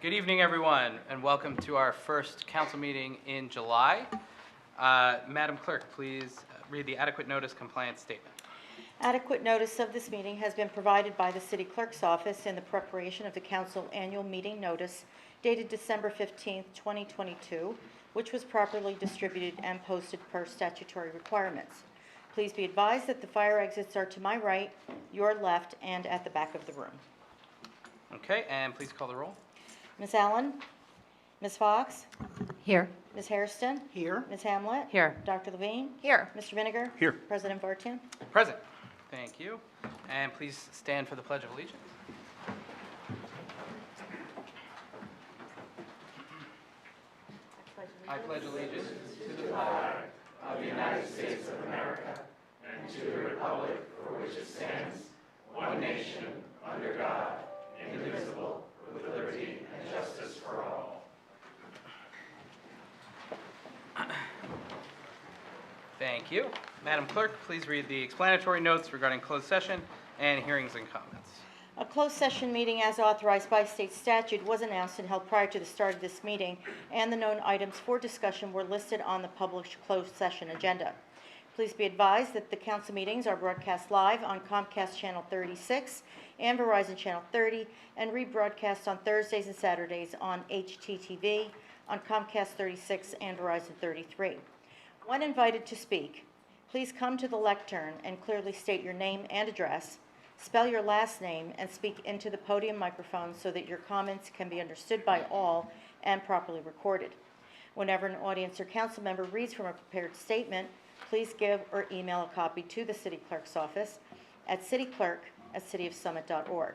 Good evening, everyone, and welcome to our first council meeting in July. Madam Clerk, please read the adequate notice compliance statement. Adequate notice of this meeting has been provided by the City Clerk's office in the preparation of the Council Annual Meeting Notice dated December 15, 2022, which was properly distributed and posted per statutory requirements. Please be advised that the fire exits are to my right, your left, and at the back of the room. Okay, and please call the roll. Ms. Allen? Ms. Fox? Here. Ms. Hairston? Here. Ms. Hamlet? Here. Dr. Levine? Here. Mr. Vinegar? Here. President Vartan? Present. Thank you. And please stand for the Pledge of Allegiance. I pledge allegiance to the flag of the United States of America and to the republic for which it stands, one nation, under God, indivisible, with liberty and justice for all. Thank you. Madam Clerk, please read the explanatory notes regarding closed session and hearings and comments. A closed session meeting as authorized by state statute was announced and held prior to the start of this meeting, and the known items for discussion were listed on the published closed session agenda. Please be advised that the council meetings are broadcast live on Comcast Channel 36 and Verizon Channel 30, and rebroadcast on Thursdays and Saturdays on HTTV, on Comcast 36 and Verizon 33. When invited to speak, please come to the lectern and clearly state your name and address, spell your last name, and speak into the podium microphone so that your comments can be understood by all and properly recorded. Whenever an audience or council member reads from a prepared statement, please give or email a copy to the City Clerk's office at cityclerk@cityofsummit.org.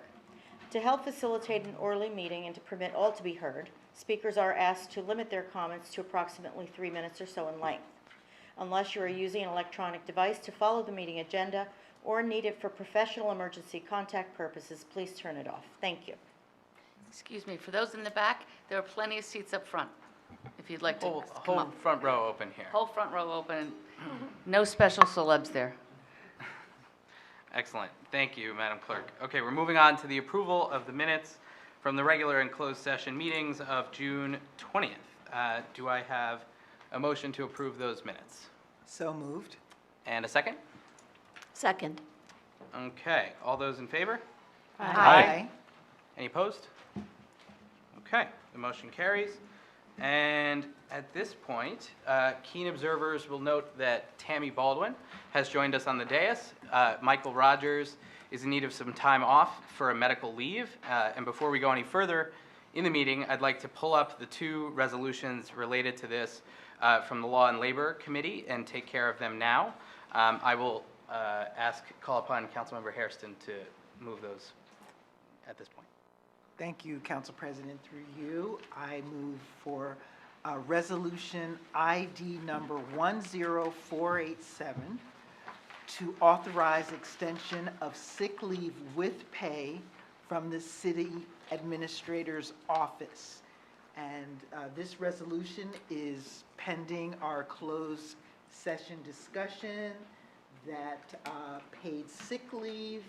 To help facilitate an orderly meeting and to permit all to be heard, speakers are asked to limit their comments to approximately 3 minutes or so in length. Unless you are using an electronic device to follow the meeting agenda or need it for professional emergency contact purposes, please turn it off. Thank you. Excuse me, for those in the back, there are plenty of seats up front, if you'd like to come Whole up. front row open here. Whole front row open. No special celebs there. Excellent. Thank you, Madam Clerk. Okay, we're moving on to the approval of the minutes from the regular and closed session meetings of June 20th. Do I have a motion to approve those minutes? So moved. And a second? Second. Okay, all those in favor? Aye. Any opposed? Okay, the motion carries. And at this point, keen observers will note that Tammy Baldwin has joined us on the dais. Michael Rogers is in need of some time off for a medical leave. And before we go any further in the meeting, I'd like to pull up the two resolutions related to this from the Law and Labor Committee and take care of them now. I will call upon Councilmember Hairston to move those at this point. Thank you, Council President. Through you, I move for resolution ID number 10487 to authorize extension of sick leave with pay from the City Administrator's Office. And this resolution is pending our closed session discussion that paid sick leave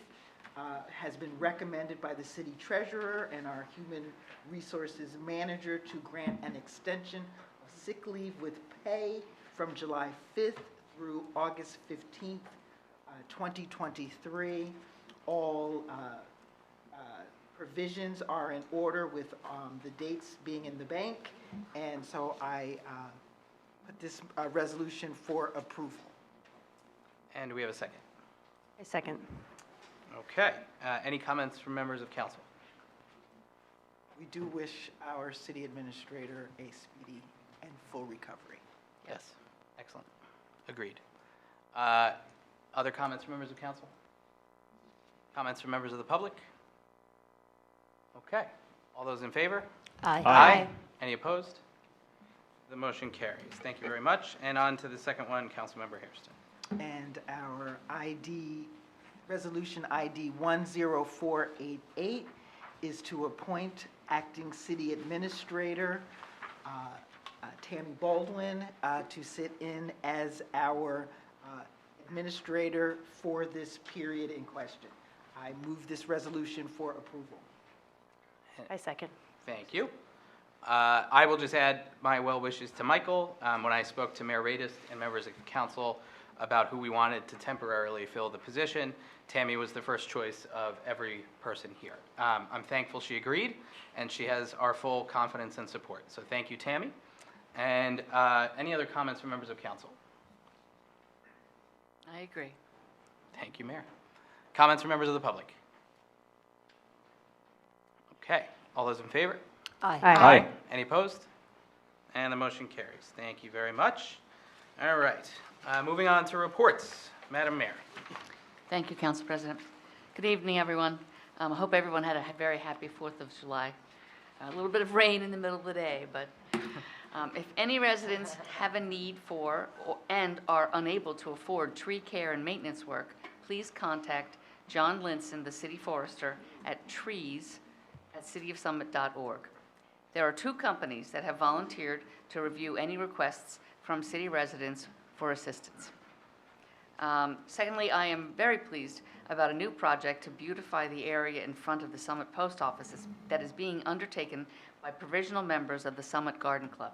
has been recommended by the City Treasurer and our Human Resources Manager to grant an extension of sick leave with pay from July 5th through August 15th, 2023. All provisions are in order with the dates being in the bank, and so I put this resolution for approval. And do we have a second? A second. Okay. Any comments from members of council? We do wish our city administrator a speedy and full recovery. Yes. Excellent. Agreed. Other comments from members of council? Comments from members of the public? Okay. All those in favor? Aye. Any opposed? The motion carries. Thank you very much. And on to the second one, Councilmember Hairston. And our resolution ID 10488 is to appoint acting city administrator Tammy Baldwin to sit in as our administrator for this period in question. I move this resolution for approval. I second. Thank you. I will just add my well wishes to Michael. When I spoke to Mayor Radis and members of council about who we wanted to temporarily fill the position, Tammy was the first choice of every person here. I'm thankful she agreed, and she has our full confidence and support. So thank you, Tammy. And any other comments from members of council? I agree. Thank you, Mayor. Comments from members of the public? Okay, all those in favor? Aye. Any opposed? And the motion carries. Thank you very much. All right, moving on to reports. Madam Mayor. Thank you, Council President. Good evening, everyone. I hope everyone had a very happy 4th of July. A little bit of rain in the middle of the day, but if any residents have a need for and are unable to afford tree care and maintenance work, please contact John Linson, the city forester, at trees@cityofsummit.org. There are 2 companies that have volunteered to review any requests from city residents for assistance. Secondly, I am very pleased about a new project to beautify the area in front of the Summit Post Office that is being undertaken by provisional members of the Summit Garden Club.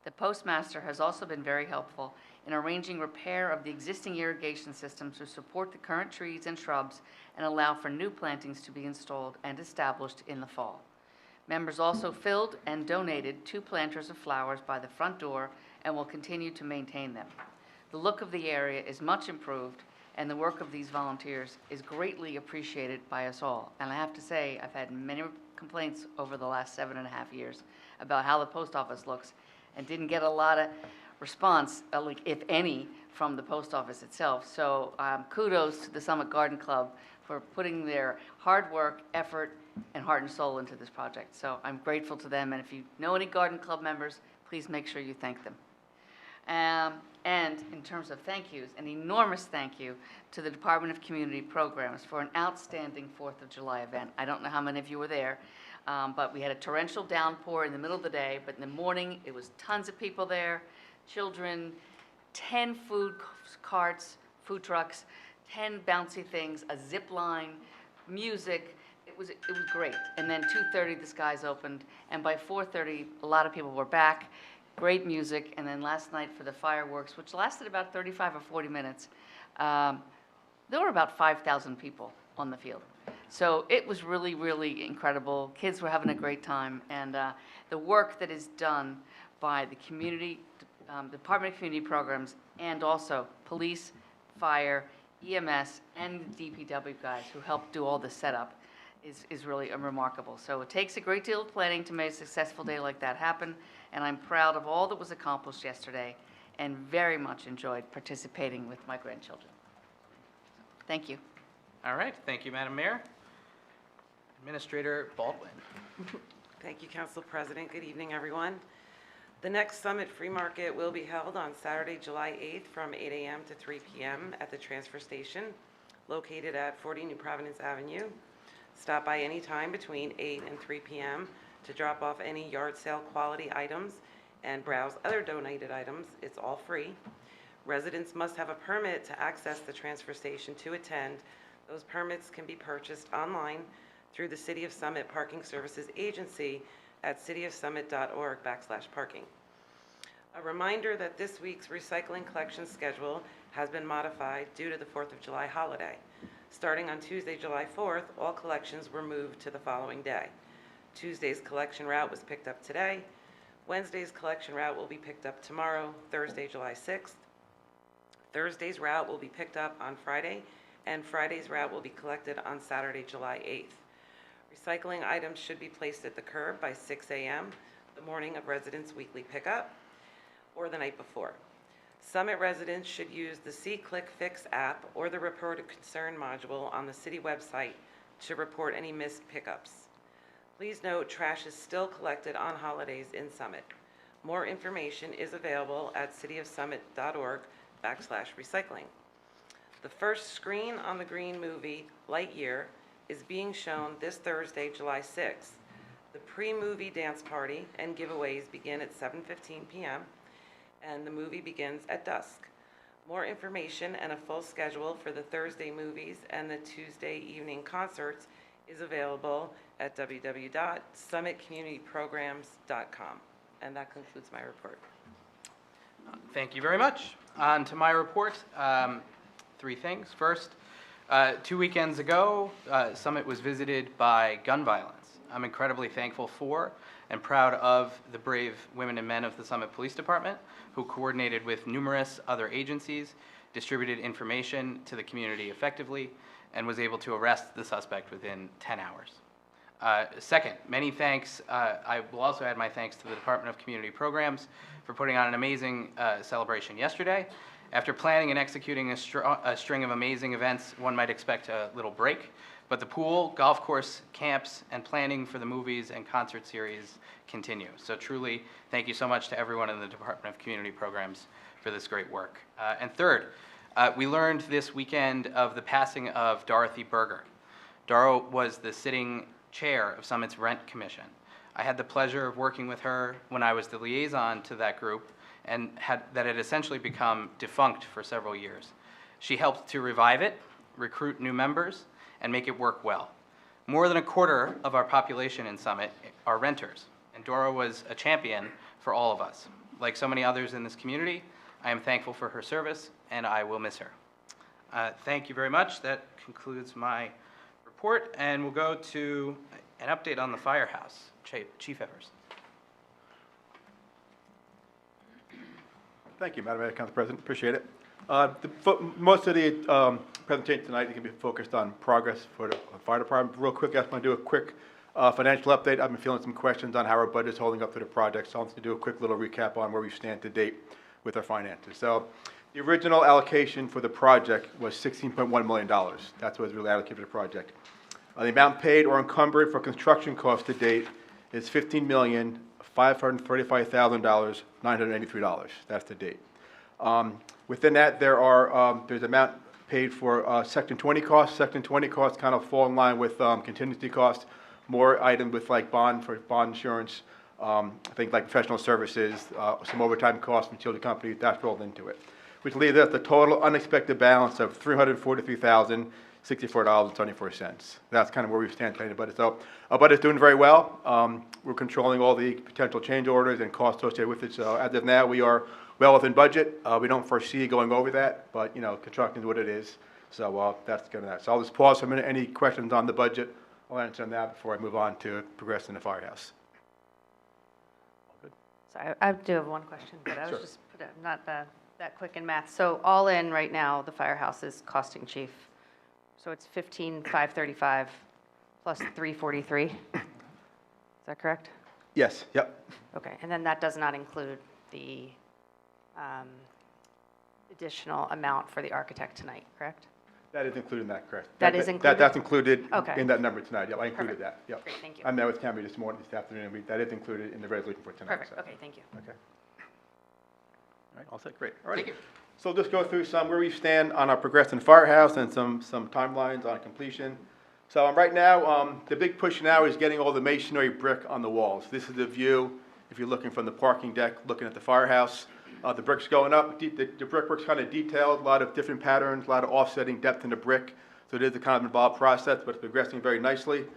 The postmaster has also been very helpful in arranging repair of the existing irrigation systems to support the current trees and shrubs and allow for new plantings to be installed and established in the fall. Members also filled and donated 2 planters of flowers by the front door and will continue to maintain them. The look of the area is much improved, and the work of these volunteers is greatly appreciated by us all. And I have to say, I've had many complaints over the last 7.5 years about how the post office looks, and didn't get a lot of response, if any, from the post office itself. So kudos to the Summit Garden Club for putting their hard work, effort, and heart and soul into this project. So I'm grateful to them, and if you know any garden club members, please make sure you thank them. And in terms of thank yous, an enormous thank you to the Department of Community Programs for an outstanding 4th of July event. I don't know how many of you were there, but we had a torrential downpour in the middle of the day, but in the morning, it was tons of people there, children, 10 food carts, food trucks, 10 bouncy things, a zip line, music. It was great. And then 2:30, the skies opened, and by 4:30, a lot of people were back. Great music, and then last night for the fireworks, which lasted about 35 or 40 minutes, there were about 5,000 people on the field. So it was really, really incredible. Kids were having a great time, and the work that is done by the community, Department of Community Programs, and also police, fire, EMS, and the DPW guys who helped do all the setup is really remarkable. So it takes a great deal of planning to make a successful day like that happen, and I'm proud of all that was accomplished yesterday and very much enjoyed participating with my grandchildren. Thank you. All right, thank you, Madam Mayor. Administrator Baldwin. Thank you, Council President. Good evening, everyone. The next Summit Free Market will be held on Saturday, July 8th from 8 a.m. to 3 p.m. at the transfer station located at 40 New Providence Avenue. Stop by any time between 8 and 3 p.m. to drop off any yard sale quality items and browse other donated items. It's all free. Residents must have a permit to access the transfer station to attend. Those permits can be purchased online through the City of Summit Parking Services Agency at cityofsummit.org/parking. A reminder that this week's recycling collection schedule has been modified due to the 4th of July holiday. Starting on Tuesday, July 4th, all collections were moved to the following day. Tuesday's collection route was picked up today. Wednesday's collection route will be picked up tomorrow, Thursday, July 6th. Thursday's route will be picked up on Friday, and Friday's route will be collected on Saturday, July 8th. Recycling items should be placed at the curb by 6 a.m. the morning of residents' weekly pickup or the night before. Summit residents should use the See-Click-Fix app or the Report of Concern module on the city website to report any missed pickups. Please note, trash is still collected on holidays in Summit. More information is available at cityofsummit.org/recycling. The first screen on the green movie, Lightyear, is being shown this Thursday, July 6th. The pre-movie dance party and giveaways begin at 7:15 p.m. and the movie begins at dusk. More information and a full schedule for the Thursday movies and the Tuesday evening concerts is available at www.summitcommunityprograms.com. And that concludes my report. Thank you very much. On to my report. Three things. First, 2 weekends ago, Summit was visited by gun violence. I'm incredibly thankful for and proud of the brave women and men of the Summit Police Department who coordinated with numerous other agencies, distributed information to the community effectively, and was able to arrest the suspect within 10 hours. Second, many thanks. I will also add my thanks to the Department of Community Programs for putting on an amazing celebration yesterday. After planning and executing a string of amazing events, one might expect a little break, but the pool, golf course, camps, and planning for the movies and concert series continue. So truly, thank you so much to everyone in the Department of Community Programs for this great work. And third, we learned this weekend of the passing of Dorothy Berger. Doro was the sitting chair of Summit's Rent Commission. I had the pleasure of working with her when I was the liaison to that group, and that had essentially become defunct for several years. She helped to revive it, recruit new members, and make it work well. More than a quarter of our population in Summit are renters, and Dora was a champion for all of us. Like so many others in this community, I am thankful for her service, and I will miss her. Thank you very much. That concludes my report, and we'll go to an update on the firehouse. Chief Evers. Thank you, Madam Mayor, Council President. Appreciate it. Most of the presentation tonight is going to be focused on progress for the fire department. Real quick, I just want to do a quick financial update. I've been feeling some questions on how our budget's holding up for the project, so I'm going to do a quick little recap on where we stand to date with our finances. So the original allocation for the project was $16.1 million. That's what was really allocated for the project. The amount paid or encumbered for construction costs to date is $15,535,983. That's the date. Within that, there's amount paid for Section 20 costs. Section 20 costs kind of fall in line with contingency costs. More items with like bond insurance, I think like professional services, some overtime costs, utility company, that's rolled into it. Which leaves us the total unexpected balance of $343,064.24. That's kind of where we stand today in the budget. So our budget's doing very well. We're controlling all the potential change orders and costs associated with it. So as of now, we are well within budget. We don't foresee going over that, but you know, construction is what it is. So that's good on that. So I'll just pause for a minute. Any questions on the budget? I'll answer them now before I move on to progress in the firehouse. So I do have one question, but I was Sure. just not that quick in math. So all in right now, the firehouse is costing chief. So it's $15,535 plus $343. Is that correct? Yes. Yep. Okay, and then that does not include the additional amount for the architect tonight, correct? That is included in that, correct? That is included? That's incled Okay. in that number tonight. Yep, I included Perfect. that. Yep. Great, thank you. I met with Tammy this afternoon, and that is included in the resolution for tonight. Perfect, so. okay, thank you. Okay. All right, all set, great. All right. Thank you. So we'll just go through some where we stand on our progress in the firehouse and some timelines on completion. So right now, the big push now is getting all the masonry brick on the walls. This is the view, if you're looking from the parking deck, looking at the firehouse. The brick's going up. The brickwork's kind of detailed, a lot of different patterns, a lot of offsetting depth in the brick. So it is a kind of involved process, but it's progressing very nicely.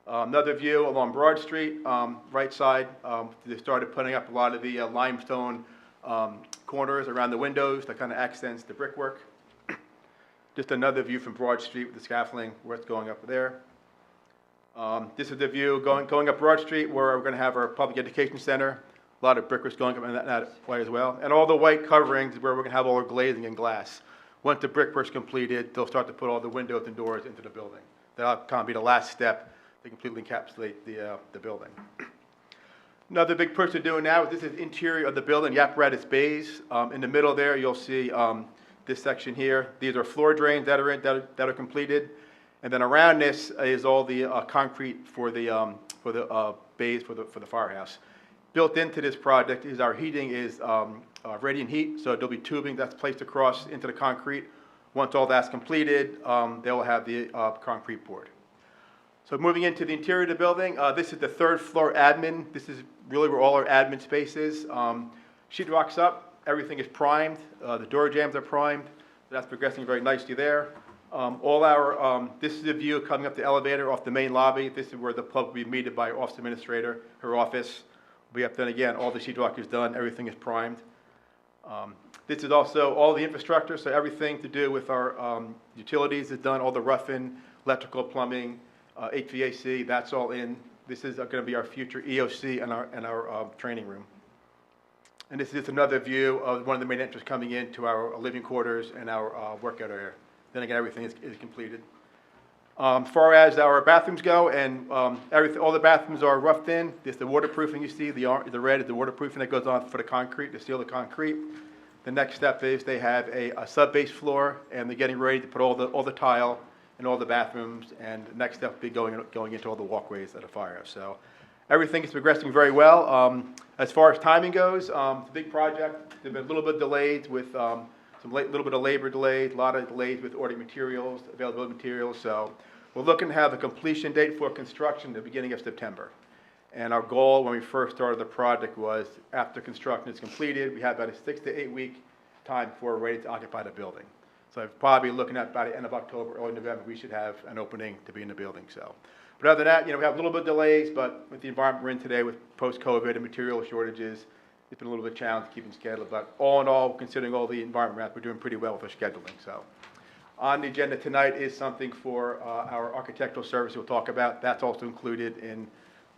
Another view along Broad Street, right side, they started putting up a lot of the limestone corners around the windows that kind of accents the brickwork. Just another view from Broad Street with the scaffolding, where it's going up there. This is the view going up Broad Street where we're going to have our public education center. A lot of brickwork's going up in that way as well. And all the white coverings is where we're going to have all our glazing and glass. Once the brickwork's completed, they'll start to put all the windows and doors into the building. That'll kind of be the last step to completely encapsulate the building. Another big push we're doing now, this is interior of the building, the apparatus bays. In the middle there, you'll see this section here. These are floor drains that are completed. And then around this is all the concrete for the bays for the firehouse. Built into this project is our heating is radiant heat, so there'll be tubing that's placed across into the concrete. Once all that's completed, they will have the concrete poured. So moving into the interior of the building, this is the third floor admin. This is really where all our admin space is. Sheetrock's up, everything is primed, the door jambs are primed, so that's progressing very nicely there. This is a view coming up the elevator off the main lobby. This is where the public will be meted by office administrator. Her office will be up then again. All the sheetrock is done. Everything is primed. This is also all the infrastructure, so everything to do with our utilities is done. All the roughing, electrical, plumbing, HVAC, that's all in. This is going to be our future EOC and our training room. And this is just another view of one of the main entrances coming into our living quarters and our workout area. Then again, everything is completed. As far as our bathrooms go, and all the bathrooms are roughed in. There's the waterproofing you see, the red is the waterproofing that goes on for the concrete, to seal the concrete. The next step is they have a sub-base floor, and they're getting ready to put all the tile in all the bathrooms, and the next step will be going into all the walkways at the firehouse. So everything is progressing very well. As far as timing goes, it's a big project. There's been a little bit delayed with little bit of labor delays, a lot of delays with ordering materials, availability of materials. So we're looking to have a completion date for construction at the beginning of September. And our goal when we first started the project was after construction is completed, we have about a 6 to 8 week time before we're ready to occupy the building. So probably looking at by the end of October, early November, we should have an opening to be in the building. So, but other than that, we have a little bit of delays, but with the environment we're in today with post-COVID and material shortages, it's been a little bit challenging keeping schedule. But all in all, considering all the environment, we're doing pretty well with our scheduling. So on the agenda tonight is something for our architectural service we'll talk about. That's also included in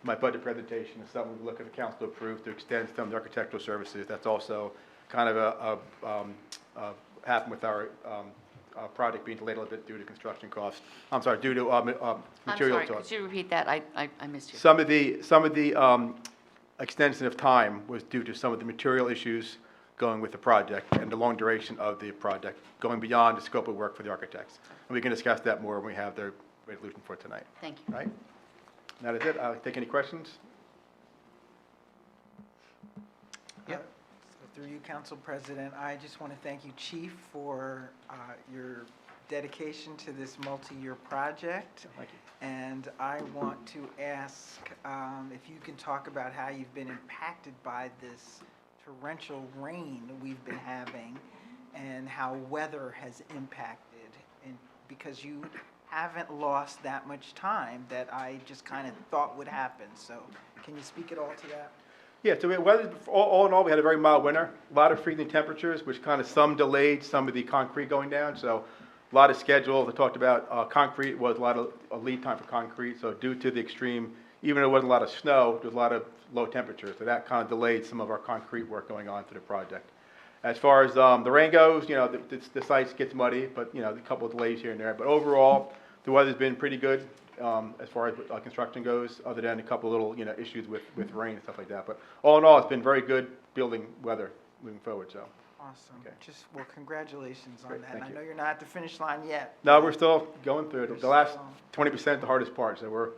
my budget presentation. It's something we look at the council to approve to extend some of the architectural services. That's also kind of happened with our project being delayed a little bit due to construction costs. I'm sorry, due to material I'm sorry, costs. could you repeat that? I missed you. Some of the extension of time was due to some of the material issues going with the project and the long duration of the project, going beyond the scope of work for the architects. And we can discuss that more when we have the resolution for tonight. Thank you. Right? That is it. I'll take any questions. So through you, Council President, I just want to thank you, Chief, for your dedication to this multi-year project. Thank you. And I want to ask if you can talk about how you've been impacted by this torrential rain we've been having and how weather has impacted. And because you haven't lost that much time that I just kind of thought would happen. So can you speak at all to that? Yeah, so all in all, we had a very mild winter. A lot of freezing temperatures, which kind of some delayed some of the concrete going down. So a lot of schedule. I talked about concrete was a lot of lead time for concrete. So due to the extreme, even though there wasn't a lot of snow, there was a lot of low temperatures. So that kind of delayed some of our concrete work going on to the project. As far as the rain goes, the site gets muddy, but a couple of delays here and there. But overall, the weather's been pretty good as far as construction goes, other than a couple of little issues with rain and stuff like that. But all in all, it's been very good building weather moving forward. So. Awesome. Okay. Well, congratulations on Great, that. thank I you. know you're not at the finish line yet. No, we're still going through it. The last still- 20% the hardest part, so we're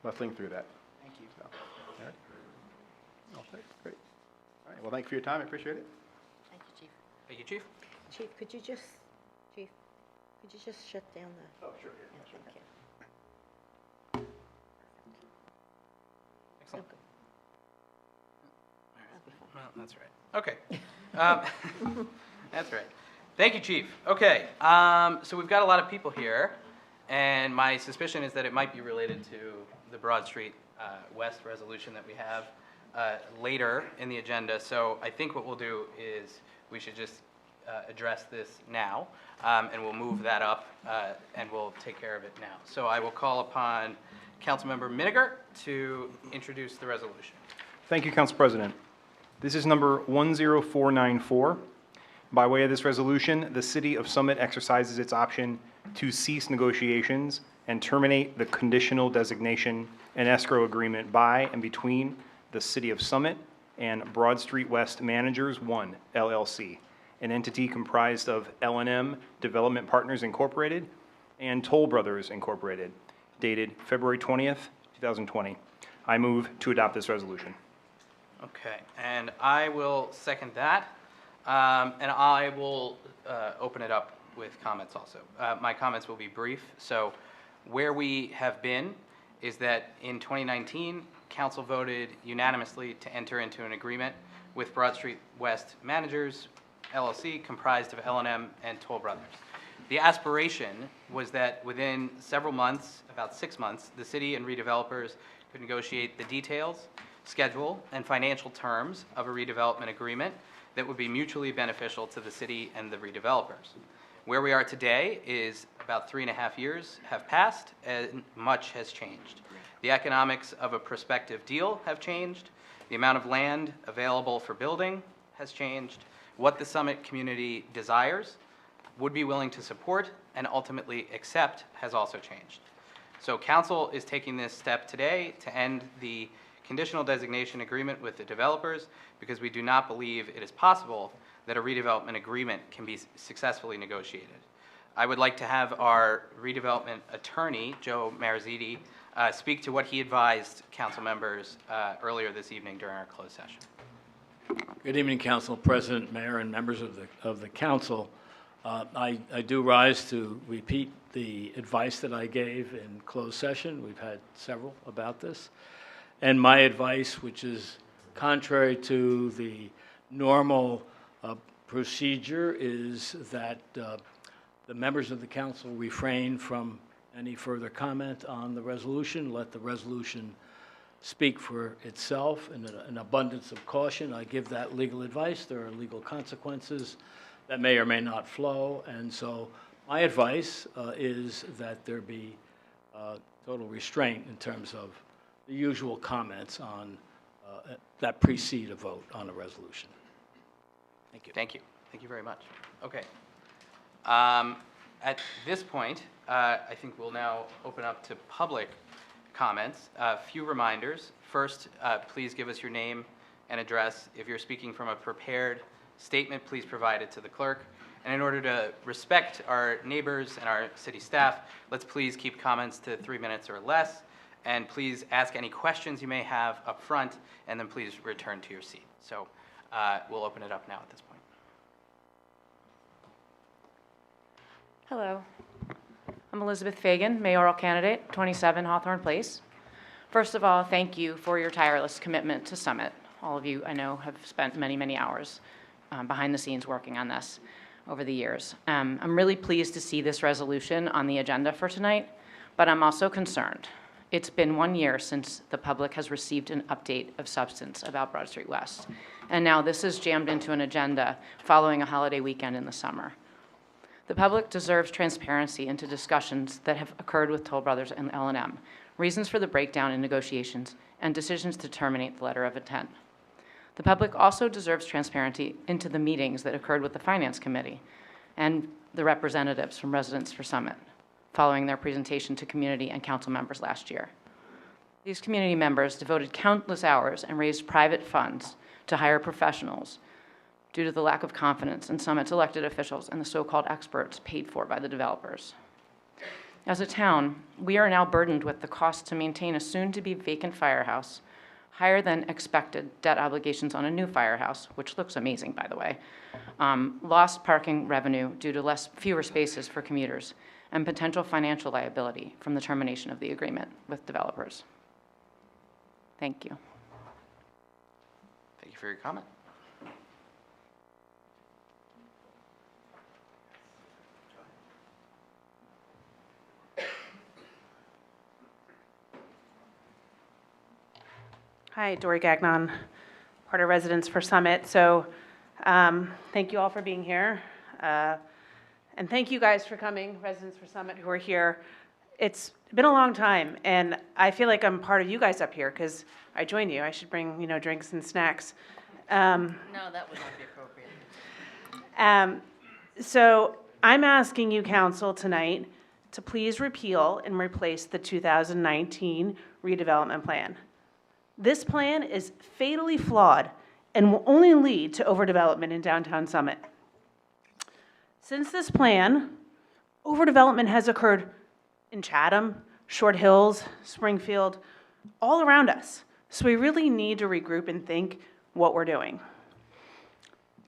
bustling through that. Thank you. So, all right. All set. Great. All right. Well, thank you for your time. I appreciate it. Thank you, Chief. Thank you, Chief. Chief, could you just shut down the... Oh, sure. Yeah, thank you. Excellent. Okay. That'll be fine. Well, that's right. Okay. That's right. Thank you, Chief. Okay, so we've got a lot of people here, and my suspicion is that it might be related to the Broad Street West resolution that we have later in the agenda. So I think what we'll do is we should just address this now, and we'll move that up, and we'll take care of it now. So I will call upon Councilmember Miniger to introduce the resolution. Thank you, Council President. This is number 10494. By way of this resolution, the City of Summit exercises its option to cease negotiations and terminate the conditional designation and escrow agreement by and between the City of Summit and Broad Street West Managers 1, LLC, an entity comprised of L&M Development Partners Incorporated and Toll Brothers Incorporated, dated February 20th, 2020. I move to adopt this resolution. Okay, and I will second that, and I will open it up with comments also. My comments will be brief. So where we have been is that in 2019, council voted unanimously to enter into an agreement with Broad Street West Managers, LLC, comprised of L&M and Toll Brothers. The aspiration was that within several months, about 6 months, the city and redevelopers could negotiate the details, schedule, and financial terms of a redevelopment agreement that would be mutually beneficial to the city and the redevelopers. Where we are today is about 3.5 years have passed and much has changed. The economics of a prospective deal have changed. The amount of land available for building has changed. What the Summit community desires, would be willing to support, and ultimately accept has also changed. So council is taking this step today to end the conditional designation agreement with the developers because we do not believe it is possible that a redevelopment agreement can be successfully negotiated. I would like to have our redevelopment attorney, Joe Mariziti, speak to what he advised council members earlier this evening during our closed session. Good evening, Council President, Mayor, and members of the council. I do rise to repeat the advice that I gave in closed session. We've had several about this. And my advice, which is contrary to the normal procedure, is that the members of the council refrain from any further comment on the resolution. Let the resolution speak for itself. In an abundance of caution, I give that legal advice. There are legal consequences that may or may not flow, and so my advice is that there be total restraint in terms of the usual comments on that precede a vote on a resolution. Thank you. Thank you. Thank you very much. Okay. At this point, I think we'll now open up to public comments. A few reminders. First, please give us your name and address. If you're speaking from a prepared statement, please provide it to the clerk. And in order to respect our neighbors and our city staff, let's please keep comments to 3 minutes or less. And please ask any questions you may have up front, and then please return to your seat. So we'll open it up now at this point. Hello. I'm Elizabeth Fagan, mayoral candidate, 27 Hawthorne Place. First of all, thank you for your tireless commitment to Summit. All of you, I know, have spent many, many hours behind the scenes working on this over the years. I'm really pleased to see this resolution on the agenda for tonight, but I'm also concerned. It's been 1 year since the public has received an update of substance about Broad Street West, and now this is jammed into an agenda following a holiday weekend in the summer. The public deserves transparency into discussions that have occurred with Toll Brothers and L&M, reasons for the breakdown in negotiations, and decisions to terminate the letter of intent. The public also deserves transparency into the meetings that occurred with the Finance Committee and the representatives from Residents for Summit following their presentation to community and council members last year. These community members devoted countless hours and raised private funds to hire professionals due to the lack of confidence in Summit's elected officials and the so-called experts paid for by the developers. As a town, we are now burdened with the cost to maintain a soon-to-be vacant firehouse, higher than expected debt obligations on a new firehouse, which looks amazing, by the way, lost parking revenue due to fewer spaces for commuters, and potential financial liability from the termination of the agreement with developers. Thank you. Thank you for your comment. Hi, Dory Gagnon, part of Residents for Summit. So thank you all for being here. And thank you guys for coming, Residents for Summit who are here. It's been a long time, and I feel like I'm part of you guys up here because I joined you. I should bring, drinks and snacks. No, that would not be appropriate. So I'm asking you, council, tonight to please repeal and replace the 2019 redevelopment plan. This plan is fatally flawed and will only lead to overdevelopment in downtown Summit. Since this plan, overdevelopment has occurred in Chatham, Short Hills, Springfield, all around us. So we really need to regroup and think what we're doing.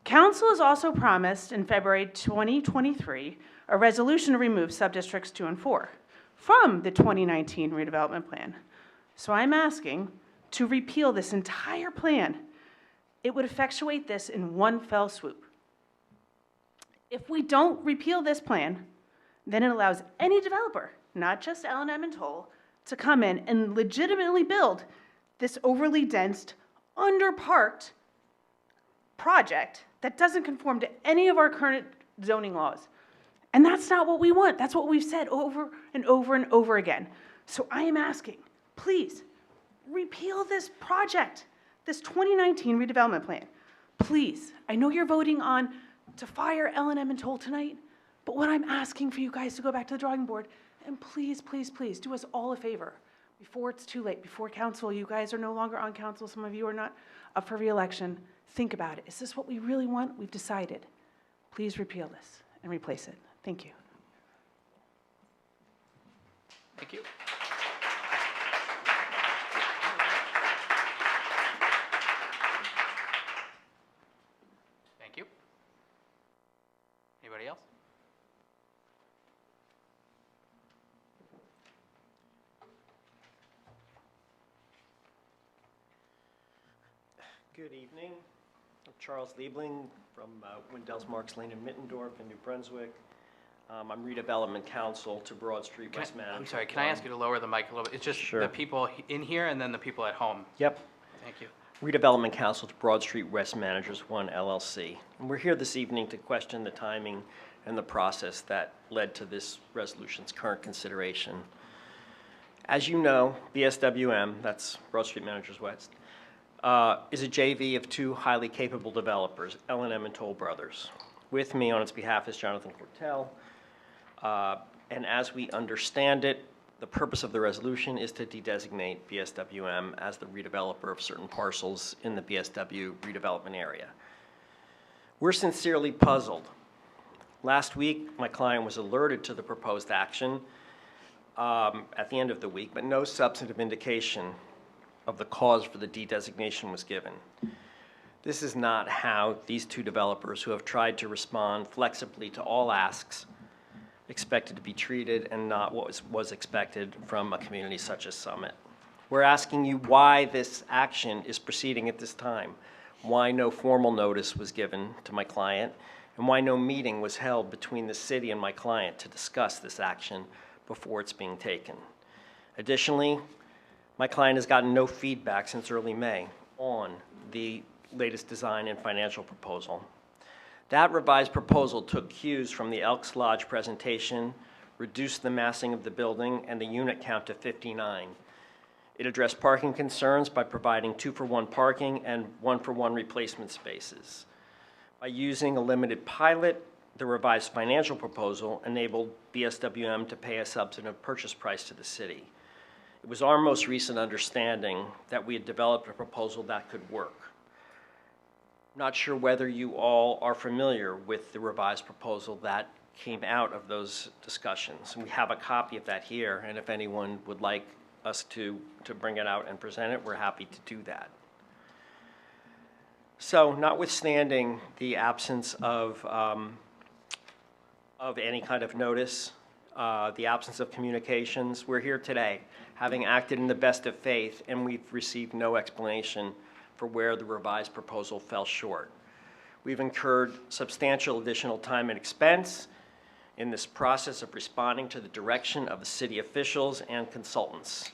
Council has also promised in February 2023 a resolution to remove subdistricts 2 and 4 from the 2019 redevelopment plan. So I'm asking to repeal this entire plan. It would effectuate this in one fell swoop. If we don't repeal this plan, then it allows any developer, not just L&M and Toll, to come in and legitimately build this overly dense, underparked project that doesn't conform to any of our current zoning laws. And that's not what we want. That's what we've said over and over and over again. So I am asking, please, repeal this project, this 2019 redevelopment plan. Please, I know you're voting on to fire L&M and Toll tonight, but what I'm asking for you guys to go back to the drawing board, and please, please, please, do us all a favor, before it's too late, before council, you guys are no longer on council, some of you are not up for re-election, think about it. Is this what we really want? We've decided. Please repeal this and replace it. Thank you. Thank you. Thank you. Anybody else? Good evening. I'm Charles Liebling from Wendell's Marks Lane in Mittendorf in New Brunswick. I'm redevelopment counsel to Broad Street West Management. I'm sorry, can I ask you to lower the mic a little bit? It's just Sure. the people in here and then the people at home. Yep. Thank you. Redevelopment counsel to Broad Street West Managers 1 LLC. And we're here this evening to question the timing and the process that led to this resolution's current consideration. As you know, BSWM, that's Broad Street Managers West, is a JV of two highly capable developers, L&M and Toll Brothers. With me on its behalf is Jonathan Cortell. And as we understand it, the purpose of the resolution is to de-designate BSWM as the redeveloper of certain parcels in the BSW redevelopment area. We're sincerely puzzled. Last week, my client was alerted to the proposed action at the end of the week, but no substantive indication of the cause for the de-designation was given. This is not how these two developers who have tried to respond flexibly to all asks expected to be treated, and not what was expected from a community such as Summit. We're asking you why this action is proceeding at this time, why no formal notice was given to my client, and why no meeting was held between the city and my client to discuss this action before it's being taken. Additionally, my client has gotten no feedback since early May on the latest design and financial proposal. That revised proposal took cues from the Elks Lodge presentation, reduced the massing of the building and the unit count to 59. It addressed parking concerns by providing 2-for-1 parking and 1-for-1 replacement spaces. By using a limited pilot, the revised financial proposal enabled BSWM to pay a substantive purchase price to the city. It was our most recent understanding that we had developed a proposal that could work. Not sure whether you all are familiar with the revised proposal that came out of those discussions. We have a copy of that here, and if anyone would like us to bring it out and present it, we're happy to do that. So, notwithstanding the absence of any kind of notice, the absence of communications, we're here today, having acted in the best of faith, and we've received no explanation for where the revised proposal fell short. We've incurred substantial additional time and expense in this process of responding to the direction of the city officials and consultants.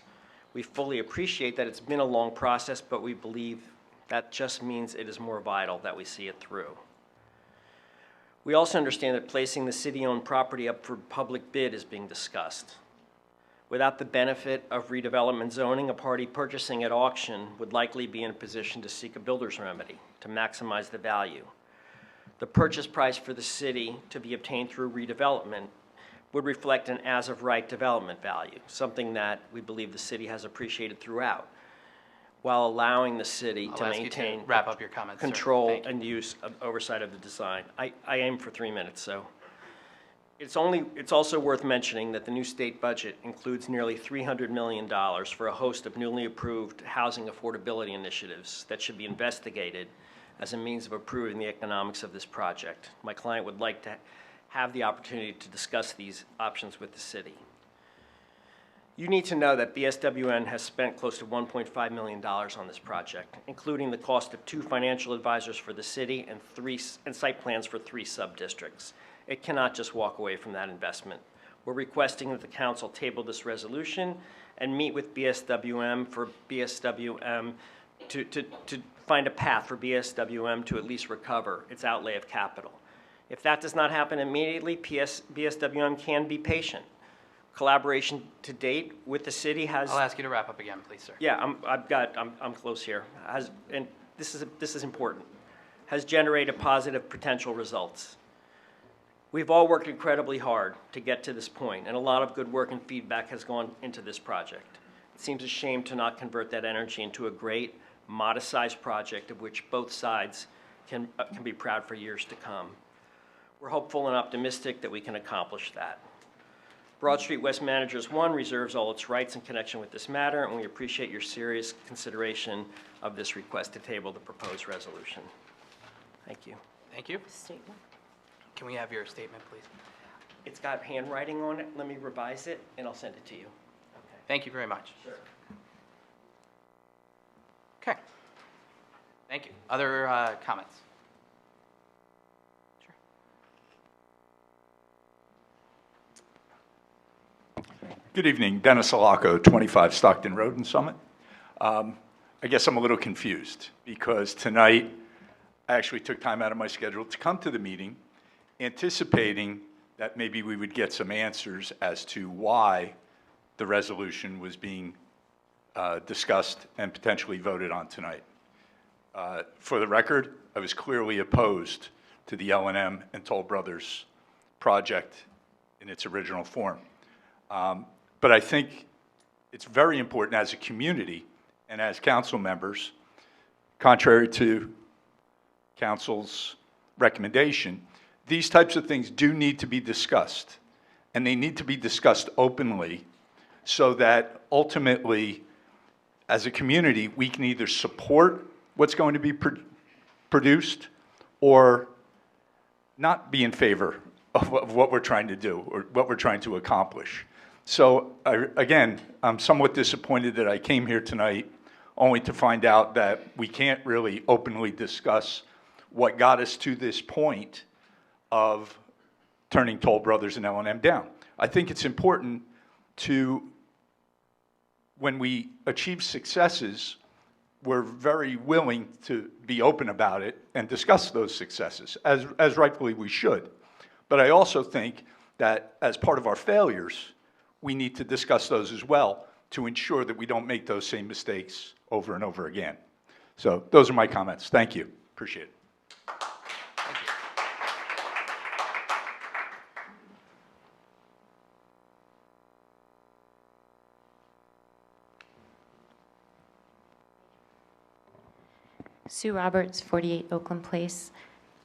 We fully appreciate that it's been a long process, but we believe that just means it is more vital that we see it through. We also understand that placing the city-owned property up for public bid is being discussed. Without the benefit of redevelopment zoning, a party purchasing at auction would likely be in a position to seek a builder's remedy to maximize the value. The purchase price for the city to be obtained through redevelopment would reflect an as-of-right development value, something that we believe the city has appreciated throughout, while allowing the city to maintain wrap up your comments, sir. control Thank you. and use of oversight of the design. I aim for 3 minutes, so. It's also worth mentioning that the new state budget includes nearly $300 million for a host of newly approved housing affordability initiatives that should be investigated as a means of improving the economics of this project. My client would like to have the opportunity to discuss these options with the city. You need to know that BSWN has spent close to $1.5 million on this project, including the cost of 2 financial advisors for the city and site plans for 3 sub-districts. It cannot just walk away from that investment. We're requesting that the council table this resolution and meet with BSWM for BSWM to find a path for BSWM to at least recover its outlay of capital. If that does not happen immediately, BSWM can be patient. Collaboration to date with the city has. I'll ask you to wrap up again, please, sir. Yeah, I'm close here. And this is important. Has generated positive potential results. We've all worked incredibly hard to get to this point, and a lot of good work and feedback has gone into this project. It seems a shame to not convert that energy into a great, modest-sized project of which both sides can be proud for years to come. We're hopeful and optimistic that we can accomplish that. Broad Street West Managers 1 reserves all its rights in connection with this matter, and we appreciate your serious consideration of this request to table the proposed resolution. Thank you. Thank you. Statement. Can we have your statement, please? It's got handwriting on it. Let me revise it, and I'll send it to you. Okay. Thank you very much. Sure. Okay. Thank you. Other comments? Sure. Good evening, Dennis Alaco, 25 Stockton Road in Summit. I guess I'm a little confused because tonight I actually took time out of my schedule to come to the meeting, anticipating that maybe we would get some answers as to why the resolution was being discussed and potentially voted on tonight. For the record, I was clearly opposed to the L&M and Toll Brothers project in its original form. But I think it's very important as a community and as council members, contrary to council's recommendation, these types of things do need to be discussed, and they need to be discussed openly so that ultimately, as a community, we can either support what's going to be produced or not be in favor of what we're trying to do or what we're trying to accomplish. So again, I'm somewhat disappointed that I came here tonight only to find out that we can't really openly discuss what got us to this point of turning Toll Brothers and L&M down. I think it's important to, when we achieve successes, we're very willing to be open about it and discuss those successes, as rightfully we should. But I also think that as part of our failures, we need to discuss those as well to ensure that we don't make those same mistakes over and over again. So those are my comments. Thank you. Appreciate it. Thank you. Sue Roberts, 48 Oakland Place.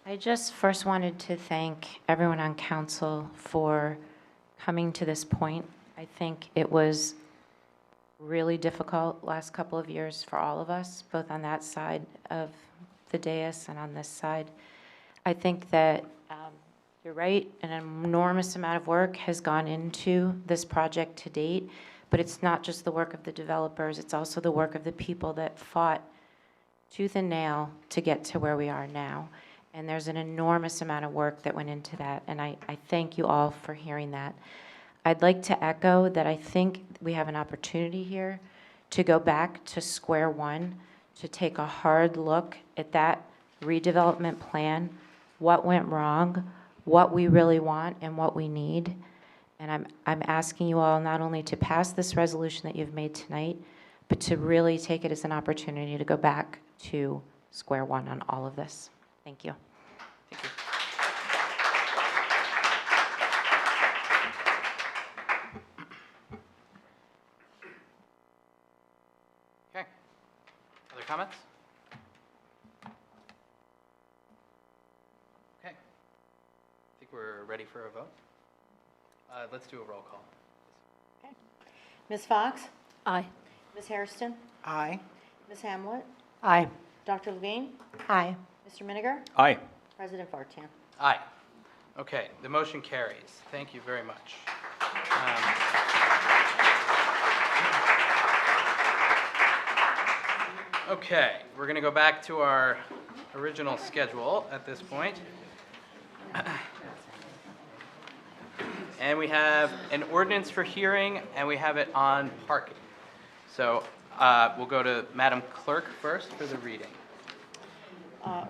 I just first wanted to thank everyone on council for coming to this point. I think it was really difficult last couple of years for all of us, both on that side of the dais and on this side. I think that you're right, an enormous amount of work has gone into this project to date, but it's not just the work of the developers, it's also the work of the people that fought tooth and nail to get to where we are now. And there's an enormous amount of work that went into that, and I thank you all for hearing that. I'd like to echo that I think we have an opportunity here to go back to square one, to take a hard look at that redevelopment plan, what went wrong, what we really want and what we need. And I'm asking you all not only to pass this resolution that you've made tonight, but to really take it as an opportunity to go back to square one on all of this. Thank you. Thank you. Okay. Other comments? Okay. I think we're ready for a vote. Let's do a roll call. Okay. Ms. Fox? Aye. Ms. Hairston? Aye. Ms. Hamlet? Aye. Dr. Levine? Aye. Mr. Miniger? Aye. President Vartan? Aye. Okay, the motion carries. Thank you very much. Okay, we're going to go back to our original schedule at this point. And we have an ordinance for hearing, and we have it on parking. So we'll go to Madam Clerk first for the reading.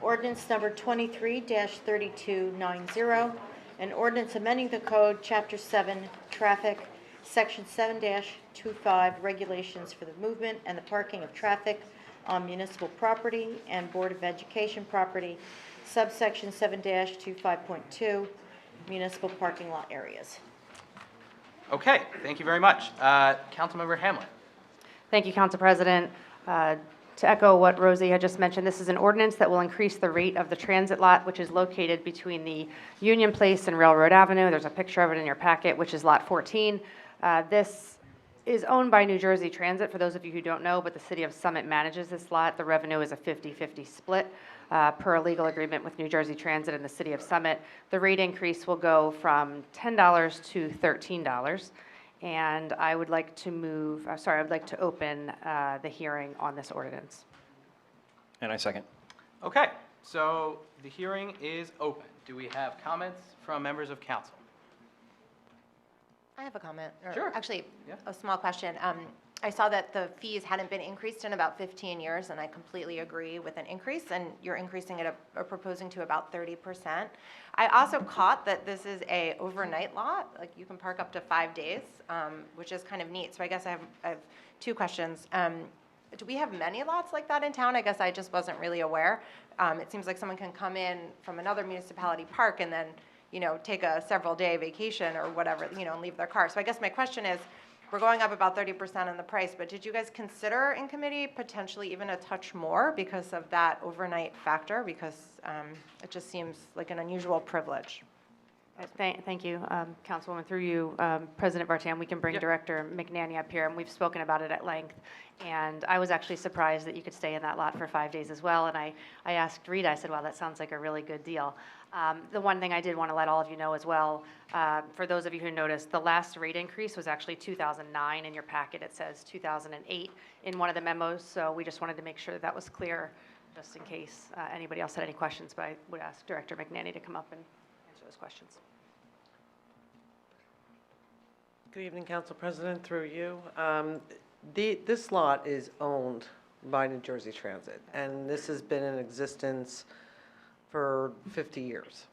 Ordinance number 23-3290, an ordinance amending the code, Chapter 7, Traffic, Section 7-25, Regulations for the movement and the parking of traffic on municipal property and Board of Education property, subsection 7-25.2, municipal parking lot areas. Okay, thank you very much. Councilmember Hamlin. Thank you, Council President. To echo what Rosie had just mentioned, this is an ordinance that will increase the rate of the transit lot, which is located between the Union Place and Railroad Avenue. There's a picture of it in your packet, which is Lot 14. This is owned by New Jersey Transit, for those of you who don't know, but the City of Summit manages this lot. The revenue is a 50-50 split per a legal agreement with New Jersey Transit and the City of Summit. The rate increase will go from $10 to $13. And I would like to open the hearing on this ordinance. And I second. Okay, so the hearing is open. Do we have comments from members of council? I have a comment. Sure. Actually, Yeah. a small question. I saw that the fees hadn't been increased in about 15 years, and I completely agree with an increase, and you're increasing it or proposing to about 30%. I also caught that this is a overnight lot, like you can park up to 5 days, which is kind of neat. So I guess I have two questions. Do we have many lots like that in town? I guess I just wasn't really aware. It seems like someone can come in from another municipality park and then, take a several-day vacation or whatever, and leave their car. So I guess my question is, we're going up about 30% in the price, but did you guys consider in committee potentially even a touch more because of that overnight factor? Because it just seems like an unusual privilege. Thank you, Councilwoman. Through you, President Vartan, we can bring Director McNanny up here, and we've spoken about it at length. And I was actually surprised that you could stay in that lot for 5 days as well. And I asked Rita, I said, wow, that sounds like a really good deal. The one thing I did want to let all of you know as well, for those of you who noticed, the last rate increase was actually 2009. In your packet, it says 2008 in one of the memos. So we just wanted to make sure that was clear, just in case anybody else had any questions. But I would ask Director McNanny to come up and answer those questions. Good evening, Council President, through you. This lot is owned by New Jersey Transit, and this has been in existence for 50 years.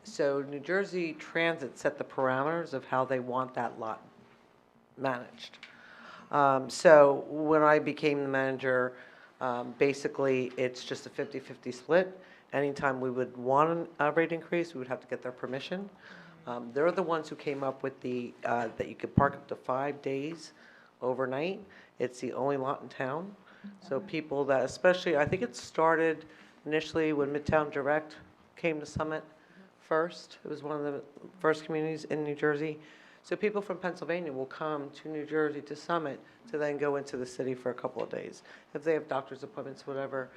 So New Jersey Transit set the parameters of how they want that lot managed. So when I became the manager, basically it's just a 50-50 split. Anytime we would want a rate increase, we would have to get their permission. They're the ones who came up with the that you could park up to 5 days overnight. It's the only lot in town. So people that, especially, I think it started initially when Midtown Direct came to Summit first. It was one of the first communities in New Jersey. So people from Pennsylvania will come to New Jersey to Summit to then go into the city for a couple of days. If they have doctor's appointments, whatever.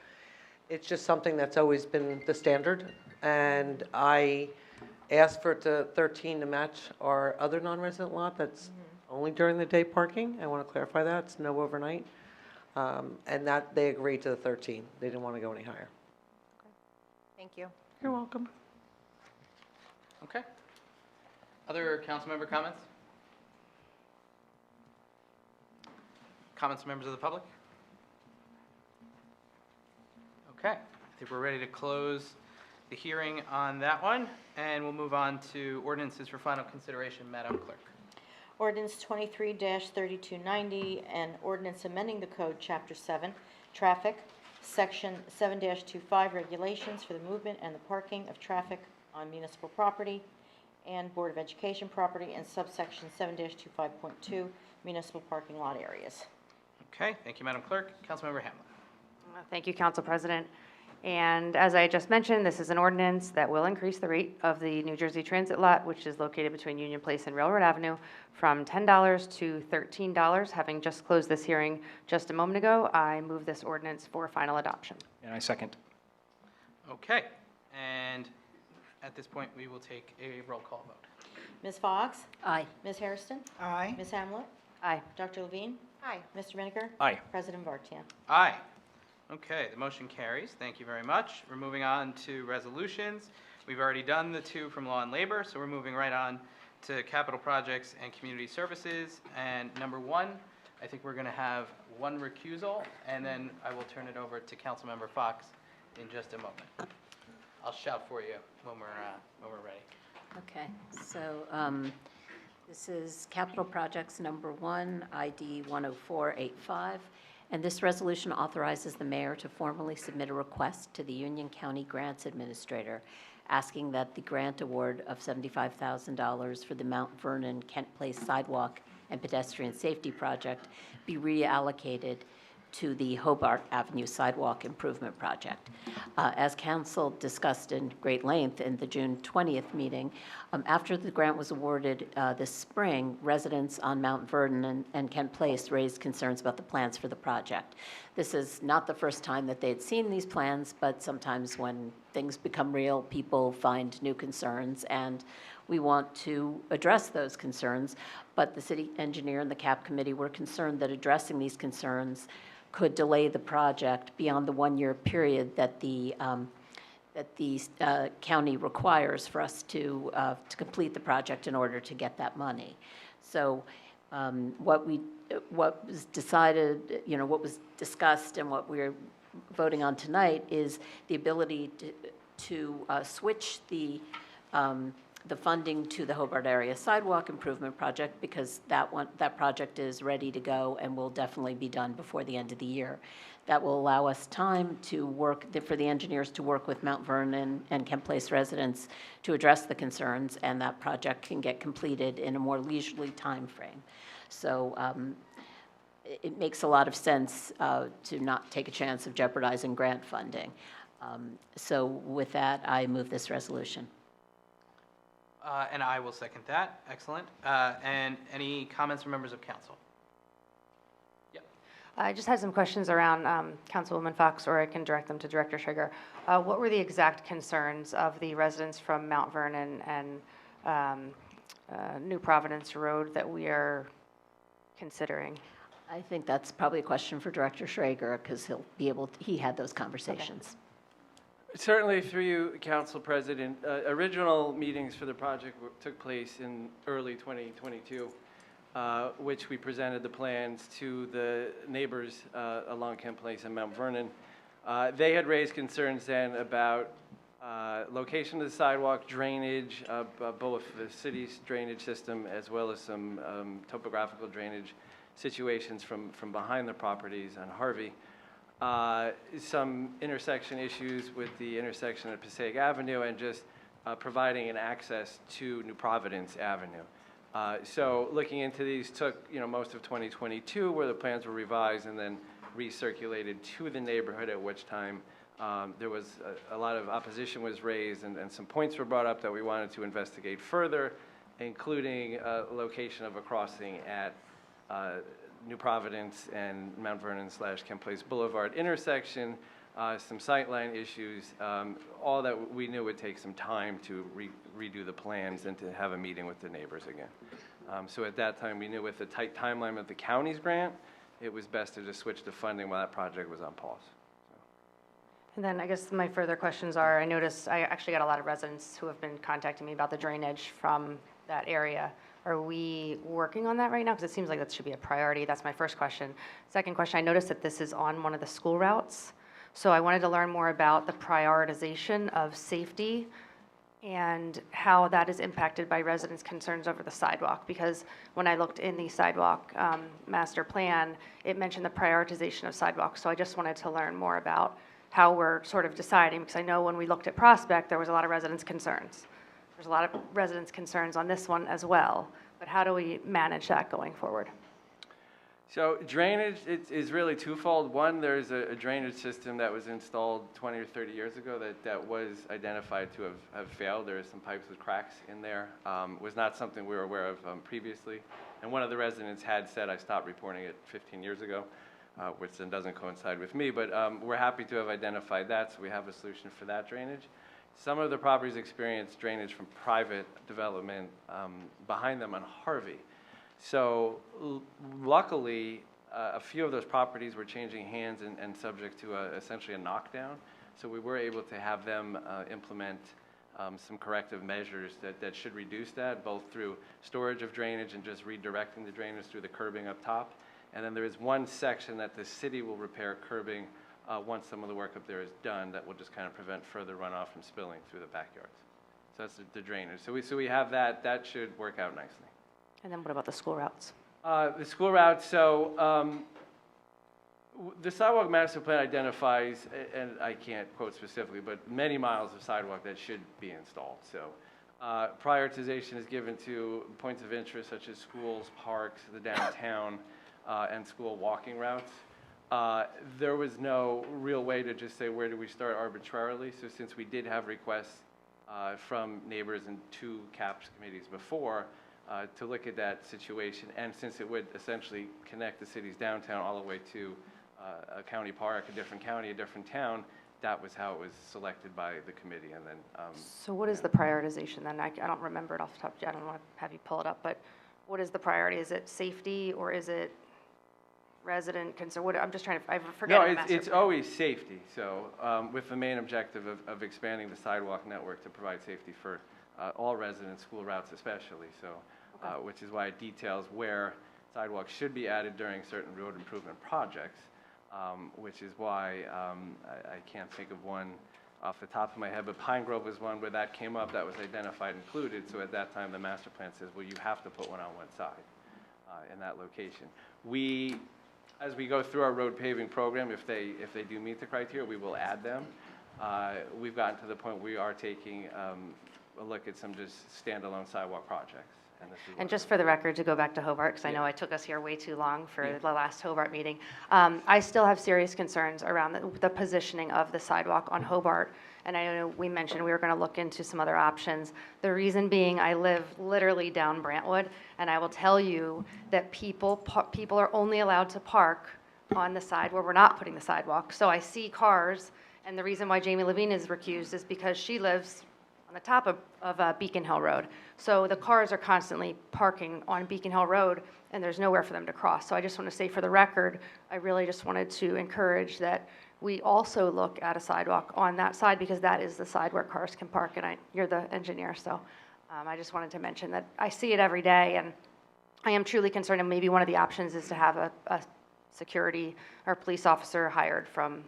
It's just something that's always been the standard. And I asked for it to 13 to match our other non-resident lot that's only during the day parking. I want to clarify that. It's no overnight. And that they agreed to the 13. They didn't want to go any higher. Thank you. You're welcome. Okay. Other council member comments? Comments from members of the public? Okay, I think we're ready to close the hearing on that one, and we'll move on to ordinances for final consideration. Madam Clerk. Ordinance 23-3290, an ordinance amending the code, Chapter 7, Traffic, Section 7-25, Regulations for the movement and the parking of traffic on municipal property and Board of Education property, and subsection 7-25.2, municipal parking lot areas. Okay, thank you, Madam Clerk. Councilmember Hamlin. Thank you, Council President. And as I just mentioned, this is an ordinance that will increase the rate of the New Jersey Transit lot, which is located between Union Place and Railroad Avenue, from $10 to $13. Having just closed this hearing just a moment ago, I move this ordinance for final adoption. And I second. Okay, and at this point, we will take a roll call vote. Ms. Fox? Aye. Ms. Hairston? Aye. Ms. Hamlet? Aye. Dr. Levine? Hi. Mr. Miniker? Aye. President Vartan? Aye. Okay, the motion carries. Thank you very much. We're moving on to resolutions. We've already done the two from Law and Labor, so we're moving right on to capital projects and community services. And number 1, I think we're going to have one recusal, and then I will turn it over to Councilmember Fox in just a moment. I'll shout for you when we're ready. Okay, so this is Capital Projects Number 1, ID 10485, and this resolution authorizes the mayor to formally submit a request to the Union County Grants Administrator asking that the grant award of $75,000 for the Mount Vernon Kent Place Sidewalk and Pedestrian Safety Project be reallocated to the Hobart Avenue Sidewalk Improvement Project. As council discussed in great length in the June 20th meeting, after the grant was awarded this spring, residents on Mount Vernon and Kent Place raised concerns about the plans for the project. This is not the first time that they'd seen these plans, but sometimes when things become real, people find new concerns, and we want to address those concerns. But the city engineer and the CAP committee were concerned that addressing these concerns could delay the project beyond the one-year period that the county requires for us to complete the project in order to get that money. So what was decided, what was discussed and what we're voting on tonight is the ability to switch the funding to the Hobart Area Sidewalk Improvement Project, because that project is ready to go and will definitely be done before the end of the year. That will allow us time to work, for the engineers to work with Mount Vernon and Kent Place residents to address the concerns, and that project can get completed in a more leisurely time frame. So it makes a lot of sense to not take a chance of jeopardizing grant funding. So with that, I move this resolution. And I will second that. Excellent. And any comments from members of council? Yep. I just had some questions around Councilwoman Fox, or I can direct them to Director Sugar. What were the exact concerns of the residents from Mount Vernon and New Providence Road that we are considering? I think that's probably a question for Director Schrager, because he had those conversations. Okay. Certainly, through you, Council President, original meetings for the project took place in early 2022, which we presented the plans to the neighbors along Kent Place and Mount Vernon. They had raised concerns then about location of the sidewalk, drainage, both the city's drainage system as well as some topographical drainage situations from behind the properties on Harvey. Some intersection issues with the intersection of Passaic Avenue, and just providing an access to New Providence Avenue. So looking into these took most of 2022, where the plans were revised and then recirculated to the neighborhood, at which time there was a lot of opposition was raised, and some points were brought up that we wanted to investigate further, including location of a crossing at New Providence and Mount Vernon / Kent Place Boulevard intersection, some sightline issues, all that we knew would take some time to redo the plans and to have a meeting with the neighbors again. So at that time, we knew with the tight timeline of the county's grant, it was best to just switch the funding while that project was on pause. And then I guess my further questions are, I noticed I actually got a lot of residents who have been contacting me about the drainage from that area. Are we working on that right now? Because it seems like that should be a priority. That's my first question. Second question, I noticed that this is on one of the school routes. So I wanted to learn more about the prioritization of safety and how that is impacted by residents' concerns over the sidewalk. Because when I looked in the sidewalk master plan, it mentioned the prioritization of sidewalks. So I just wanted to learn more about how we're sort of deciding, because I know when we looked at Prospect, there was a lot of residents' concerns. There's a lot of residents' concerns on this one as well, but how do we manage that going forward? So drainage is really twofold. One, there's a drainage system that was installed 20 or 30 years ago that was identified to have failed. There are some pipes with cracks in there. Was not something we were aware of previously. And one of the residents had said, I stopped reporting it 15 years ago, which then doesn't coincide with me, but we're happy to have identified that, so we have a solution for that drainage. Some of the properties experience drainage from private development behind them on Harvey. So luckily, a few of those properties were changing hands and subject to essentially a knockdown. So we were able to have them implement some corrective measures that should reduce that, both through storage of drainage and just redirecting the drainage through the curbing up top. And then there is one section that the city will repair curbing once some of the work up there is done that will just kind of prevent further runoff from spilling through the backyards. So that's the drainage. So we have that. That should work out nicely. And then what about the school routes? The school routes, so the sidewalk master plan identifies, and I can't quote specifically, but many miles of sidewalk that should be installed. So prioritization is given to points of interest such as schools, parks, the downtown, and school walking routes. There was no real way to just say where do we start arbitrarily. So since we did have requests from neighbors and 2 CAPS committees before, to look at that situation, and since it would essentially connect the city's downtown all the way to a county park, a different county, a different town, that was how it was selected by the committee. And then So what is the prioritization then? I don't remember it off the top. I don't want to have you pull it up, but what is the priority? Is it safety or is it resident concern? What, I'm just trying to, I forget. No, it's always safety. So with the main objective of expanding the sidewalk network to provide safety for all residents, school routes especially. So, which is why it details where sidewalks should be added during certain road improvement projects, which is why I can't think of one off the top of my head, but Pine Grove was one where that came up, that was identified, included. So at that time, the master plan says, well, you have to put one on one side in that location. As we go through our road paving program, if they do meet the criteria, we will add them. We've gotten to the point we are taking a look at some just standalone sidewalk projects. And just for the record, to go back to Hobart, because I know I took us here way too long for the last Hobart meeting, I still have serious concerns around the positioning of the sidewalk on Hobart. And I know we mentioned we were going to look into some other options. The reason being, I live literally down Brantwood, and I will tell you that people are only allowed to park on the side where we're not putting the sidewalk. So I see cars, and the reason why Jamie Levine is recused is because she lives on the top of Beacon Hill Road. So the cars are constantly parking on Beacon Hill Road, and there's nowhere for them to cross. So I just want to say for the record, I really just wanted to encourage that we also look at a sidewalk on that side, because that is the side where cars can park, and you're the engineer, so I just wanted to mention that I see it every day, and I am truly concerned, and maybe one of the options is to have a security or police officer hired from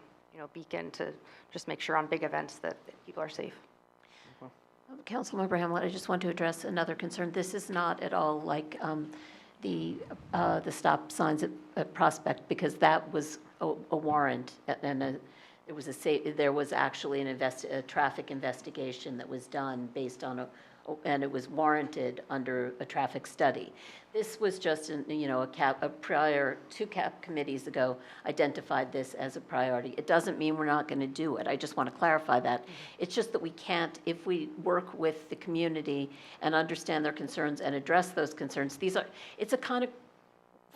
Beacon to just make sure on big events that people are safe. Councilmember Hamlet, I just want to address another concern. This is not at all like the stop signs at Prospect, because that was a warrant, and there was actually a traffic investigation that was done based on and it was warranted under a traffic study. This was just a prior 2 CAP committees ago identified this as a priority. It doesn't mean we're not going to do it. I just want to clarify that. It's just that we can't, if we work with the community and understand their concerns and address those concerns, it's a kind of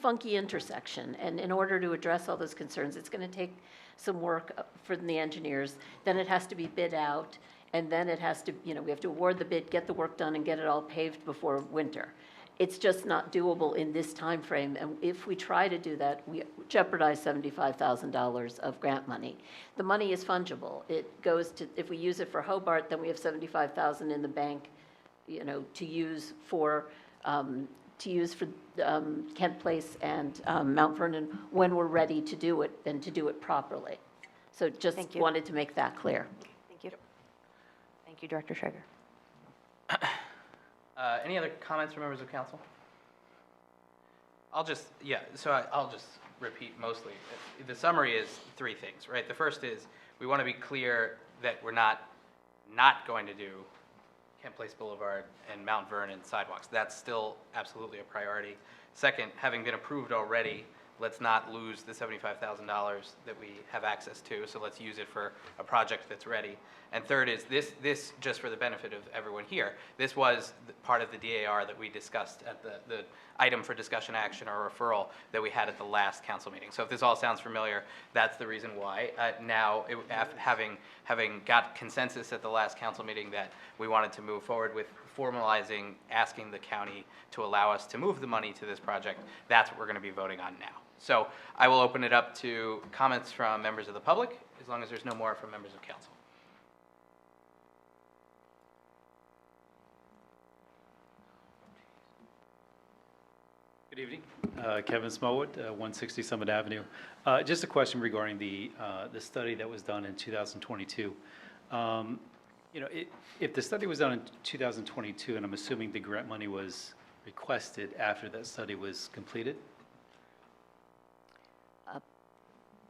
funky intersection, and in order to address all those concerns, it's going to take some work from the engineers. Then it has to be bid out, and then it has to, we have to award the bid, get the work done, and get it all paved before winter. It's just not doable in this time frame, and if we try to do that, we jeopardize $75,000 of grant money. The money is fungible. It goes to, if we use it for Hobart, then we have $75,000 in the bank, to use for Kent Place and Mount Vernon when we're ready to do it, and to do it properly. So just wanted to make that clear. Thank you. Thank you, Director Schrager. Any other comments from members of council? I'll just repeat mostly. The summary is 3 things, right? The first is we want to be clear that we're not going to do Kent Place Boulevard and Mount Vernon sidewalks. That's still absolutely a priority. Second, having been approved already, let's not lose the $75,000 that we have access to, so let's use it for a project that's ready. And third is this just for the benefit of everyone here, this was part of the DAR that we discussed at the item for discussion action or referral that we had at the last council meeting. So if this all sounds familiar, that's the reason why. Having got consensus at the last council meeting that we wanted to move forward with formalizing, asking the county to allow us to move the money to this project, that's what we're going to be voting on now. So I will open it up to comments from members of the public, as long as there's no more from members of council. Good evening. Kevin Smallwood, 160 Summit Avenue. Just a question regarding the study that was done in 2022. If the study was done in 2022, and I'm assuming the grant money was requested after that study was completed?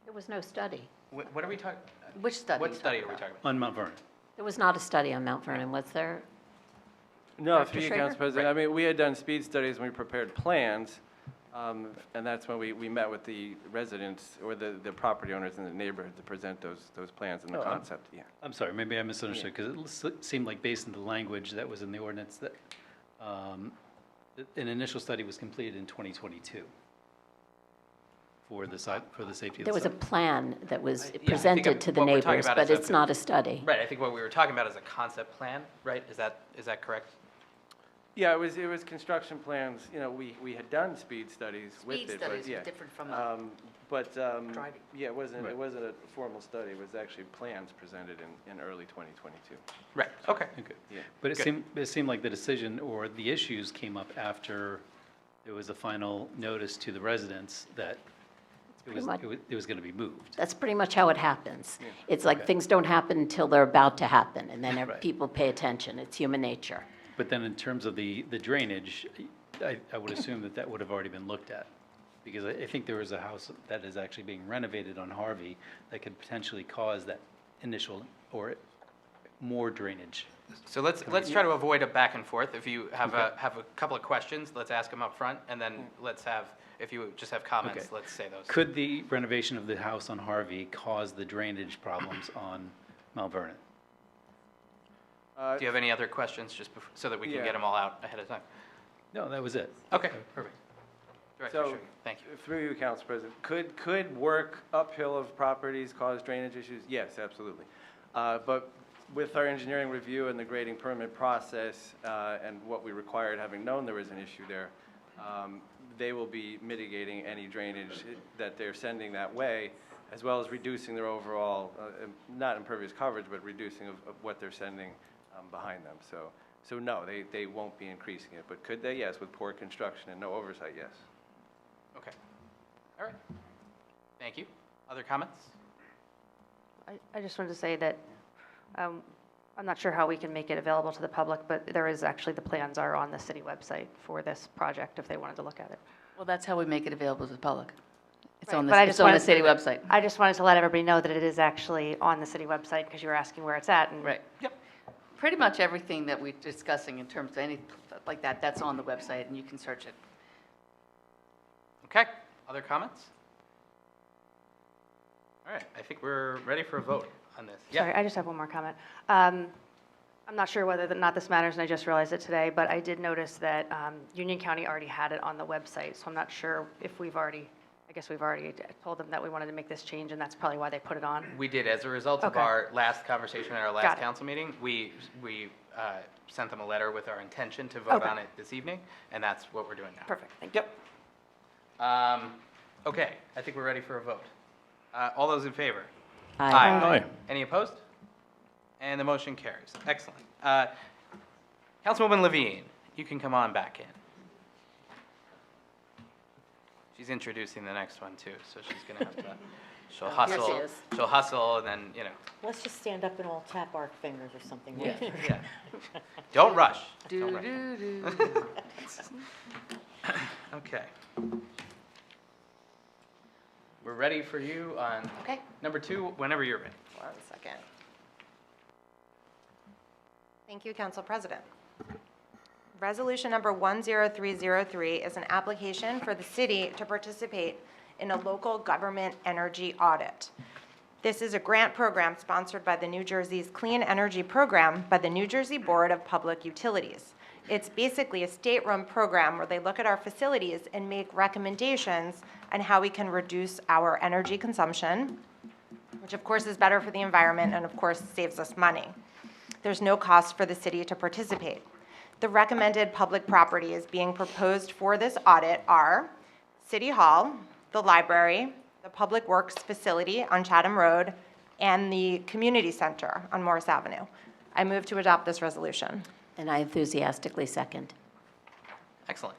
There was no study. What are we talking? Which study? What study are we talking about? On Mount Vernon? There was not a study on Mount Vernon, was there? No, Dr. through you, Schrager? Council President. I mean, we had done speed studies and we prepared plans, and that's when we met with the residents or the property owners in the neighborhood to present those plans and the Oh, concept, yeah. I'm sorry, maybe I misunderstood, because it seemed like based on the language that was in the ordinance that an initial study was completed in 2022 for the site, for the safety of There the was a site. plan that was I think presented to the what we're talking neighbors, about but is it's not a study. Right, I think what we were talking about is a concept plan, right? Is that correct? Yeah, it was construction plans, we had done speed studies with it. Speed but studies yeah. were different from driving. Yeah, it wasn't a formal study, it was actually plans presented in early 2022. Right, okay. Okay. Yeah. But Good. it seemed like the decision or the issues came up after there was a final notice to the residents that it was going to be moved. That's pretty much how it happens. Yeah. It's like Okay. things don't happen until they're about to happen, and then Right. people pay attention. It's human nature. But then in terms of the drainage, I would assume that would have already been looked at. Because I think there is a house that is actually being renovated on Harvey that could potentially cause that initial or more drainage. So let's try to avoid a back and forth. If you have a couple of questions, let's ask them up front, and then let's have, if you just have comments, Okay. let's say those. Could the renovation of the house on Harvey cause the drainage problems on Mount Vernon? Do you have any other questions, just so that we can Yeah. get them all out ahead of time? No, that was it. Okay, perfect. Director So, Sugar, thank you. through you, Council President, could work uphill of properties cause drainage issues? Yes, absolutely. But with our engineering review and the grading permit process, and what we required, having known there was an issue there, they will be mitigating any drainage that they're sending that way, as well as reducing their overall, not impervious coverage, but reducing of what they're sending behind them. So no, they won't be increasing it. But could they? Yes, with poor construction and no oversight, yes. Okay. All right. Thank you. Other comments? I just wanted to say that I'm not sure how we can make it available to the public, but there is actually, the plans are on the city website for this project if they wanted to look at it. Well, that's how we make it available to the public. It's Right, on but I the, just it's on the wanted city to- website. I just wanted to let everybody know that it is actually on the city website because you were asking where it's at. And Right. Yep. Pretty much everything that we're discussing in terms of any, like that, that's on the website, and you can search it. Okay. Other comments? All right. I think we're ready for a vote on this. Sorry, I just have one more comment. I'm not sure whether or not this matters, and I just realized it today, but I did notice that Union County already had it on the website, so I'm not sure if we've already, I guess we've already told them that we wanted to make this change, and that's probably why they put it on. We did, as a result of Okay. our last conversation at our Got last it. council meeting, we sent them a letter with our intention to vote Okay. on it this evening, and that's what we're doing now. Perfect, thank you. Yep. Okay, I think we're ready for a vote. All those in favor? Aye. Aye. Any opposed? And the motion carries. Excellent. Councilwoman Levine, you can come on back in. She's introducing the next one too, so she's gonna have to, she'll hustle. Here she is. She'll hustle and then, Let's just stand up and all tap our fingers or something. yeah. Don't rush. Do, Don't rush. do, do. Okay. We're ready for you on Okay, number 2, whenever you're ready. 1 second. Thank you, Council President. Resolution number 10303 is an application for the city to participate in a local government energy audit. This is a grant program sponsored by the New Jersey's Clean Energy Program by the New Jersey Board of Public Utilities. It's basically a state-run program where they look at our facilities and make recommendations on how we can reduce our energy consumption, which of course is better for the environment and of course saves us money. There's no cost for the city to participate. The recommended public properties being proposed for this audit are City Hall, the library, the Public Works facility on Chatham Road, and the Community Center on Morris Avenue. I move to adopt this resolution. And I enthusiastically second. Excellent.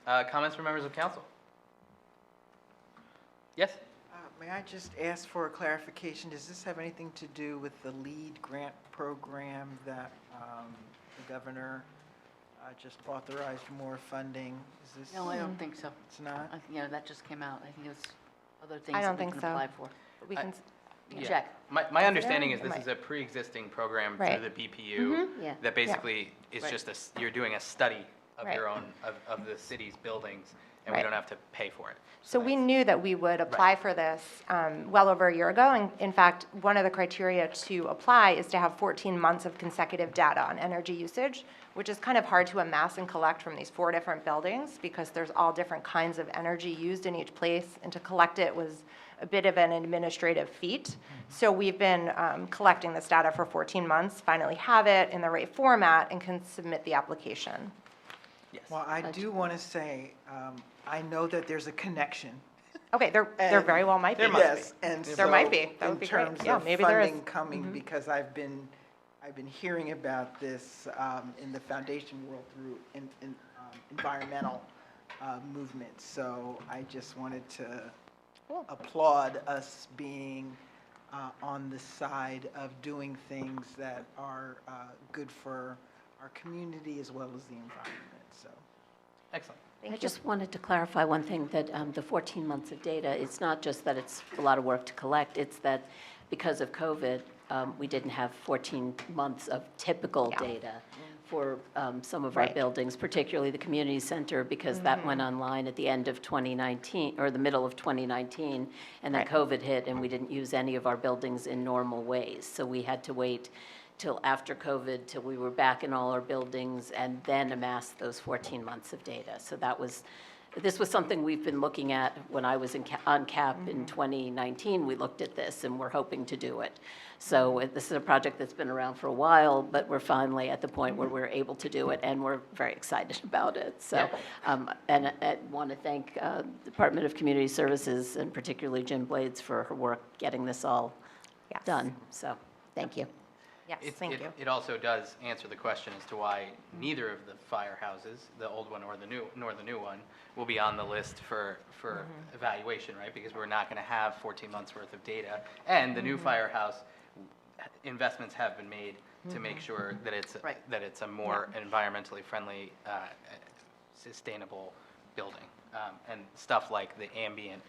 Comments from members of council? Yes? May I just ask for a clarification? Does this have anything to do with the LEAD grant program that the governor just authorized more funding? Is this? No, I don't think so. It's not? That just came out. I think it was other things I that don't we think can so. apply for. But we can Yeah. Check. My understanding is It this might. is a pre-existing program Right. through the BPU Yeah. that basically is Right. just you're doing a study of Right. your own, of the city's buildings, and we Right. don't have to pay for it. So we knew that we would apply for this well over a year ago. And in fact, one of the criteria to apply is to have 14 months of consecutive data on energy usage, which is kind of hard to amass and collect from these 4 different buildings because there's all different kinds of energy used in each place. And to collect it was a bit of an administrative feat. So we've been collecting this data for 14 months, finally have it in the right format, and can submit the application. Yes. Well, I do want to say, I know that there's a connection. Okay, there And- very well might be. Yes, and There might be. That in would be great. terms Yeah, of maybe there is. funding coming, because I've been hearing about this in the foundation world through environmental movements. So I just wanted to applaud us being on the side of doing things that are good for our community as well as the environment, so. Excellent. I just wanted to clarify one thing, that the 14 months of data, it's not just that it's a lot of work to collect, it's that because of COVID, we didn't have 14 months of typical data for some of our Right. buildings, particularly the community center, because that went online at the end of 2019, or the middle of 2019, and then Right. COVID hit, and we didn't use any of our buildings in normal ways. So we had to wait till after COVID, till we were back in all our buildings, and then amass those 14 months of data. So this was something we've been looking at when I was on CAP in 2019. We looked at this, and we're hoping to do it. So this is a project that's been around for a while, but we're finally at the point where we're able to do it, and we're very excited about it. So, and I want to thank Department of Community Services, and particularly Jim Blades, for her work getting this all done. So, thank you. Yes, thank you. It also does answer the question as to why neither of the firehouses, the old one or the new one, will be on the list for evaluation, right? Because we're not going to have 14 months worth of data. And the new firehouse, investments have been made to make sure that it's a more environmentally friendly, sustainable building. And stuff like the ambient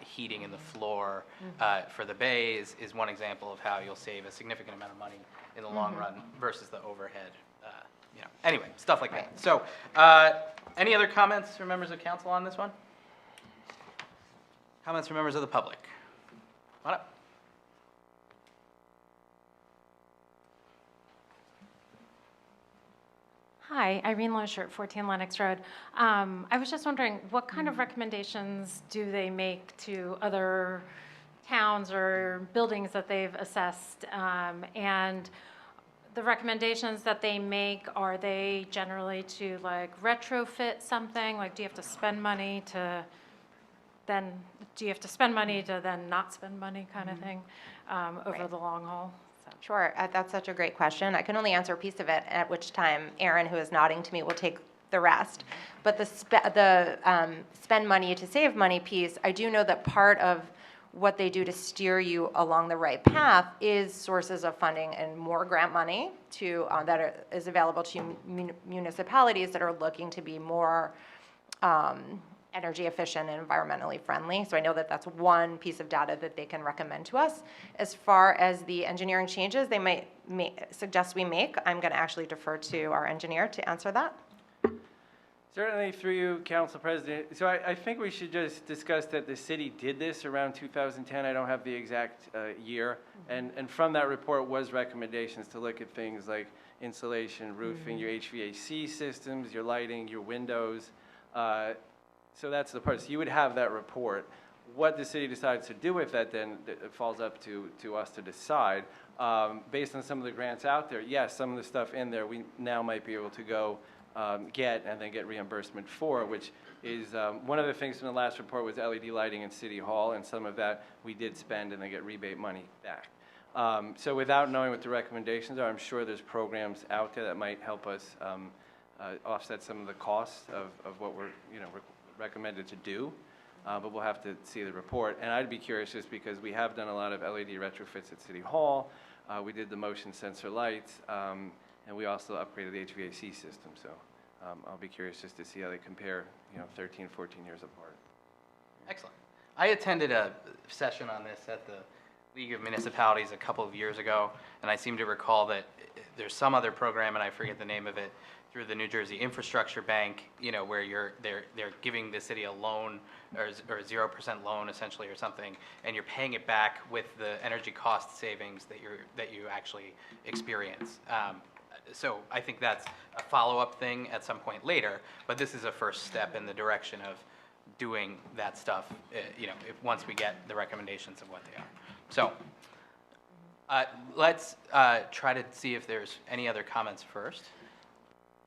heating in the floor for the bays is one example of how you'll save a significant amount of money in the long run versus the overhead. Anyway, stuff like that. So, any other comments from members of council on this one? Comments from members of the public? Come on up. Hi, Irene Loescher, 14 Lennox Road. I was just wondering, what kind of recommendations do they make to other towns or buildings that they've assessed? And the recommendations that they make, are they generally to like retrofit something? Like, do you have to spend money to then, not spend money kind of thing over the long haul? Sure, that's such a great question. I can only answer a piece of it, at which time Aaron, who is nodding to me, will take the rest. But the spend money to save money piece, I do know that part of what they do to steer you along the right path is sources of funding and more grant money is available to municipalities that are looking to be more energy efficient and environmentally friendly. So I know that that's one piece of data that they can recommend to us. As far as the engineering changes they might suggest we make, I'm going to actually defer to our engineer to answer that. Certainly through you, Council President. So I think we should just discuss that the city did this around 2010. I don't have the exact year. And from that report was recommendations to look at things like insulation, roofing, your HVAC systems, your lighting, your windows. So that's the part. So you would have that report. What the city decides to do with that, then it falls up to us to decide. Based on some of the grants out there, yes, some of the stuff in there we now might be able to go get and then get reimbursement for, which is one of the things from the last report was LED lighting in City Hall, and some of that we did spend and then get rebate money back. So without knowing what the recommendations are, I'm sure there's programs out there that might help us offset some of the costs of what we're, recommended to do. But we'll have to see the report. And I'd be curious, just because we have done a lot of LED retrofits at City Hall. We did the motion sensor lights, and we also upgraded the HVAC system. So I'll be curious just to see how they compare, 13, 14 years apart. Excellent. I attended a session on this at the League of Municipalities a couple of years ago, and I seem to recall that there's some other program, and I forget the name of it, through the New Jersey Infrastructure Bank, where they're giving the city a loan or a 0% loan essentially or something, and you're paying it back with the energy cost savings that you actually experience. So I think that's a follow-up thing at some point later, but this is a first step in the direction of doing that stuff, once we get the recommendations of what they are. So let's try to see if there's any other comments first.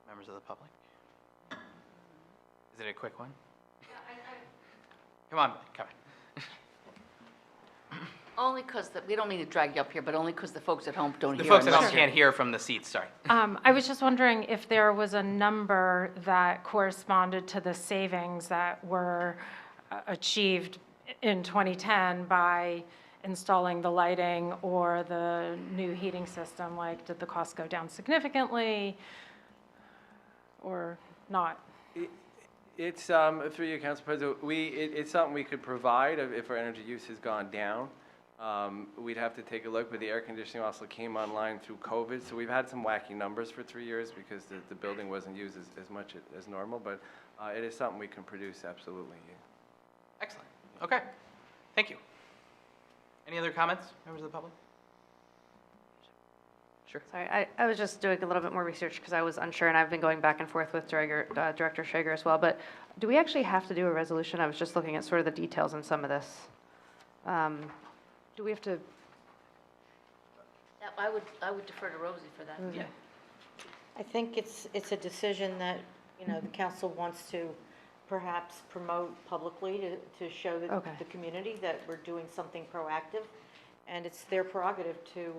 Members of the public? Is it a quick one? Come on. Only because, we don't mean to drag you up here, but only because the folks at home don't hear. The folks at home can't hear from the seats, sorry. I was just wondering if there was a number that corresponded to the savings that were achieved in 2010 by installing the lighting or the new heating system. Like, did the cost go down significantly or not? It's, through you, Council President, it's something we could provide if our energy use has gone down. We'd have to take a look, but the air conditioning also came online through COVID, so we've had some wacky numbers for 3 years because the building wasn't used as much as normal, but it is something we can produce, absolutely. Excellent. Okay. Thank you. Any other comments, members of the public? Sure. Sorry, I was just doing a little bit more research because I was unsure, and I've been going back and forth with Director Shager as well. But do we actually have to do a resolution? I was just looking at sort of the details in some of this. Do we have to? I would defer to Rosie for that. Yeah. I think it's a decision that, the council wants to perhaps promote publicly to show the community that we're doing something proactive, and it's their prerogative to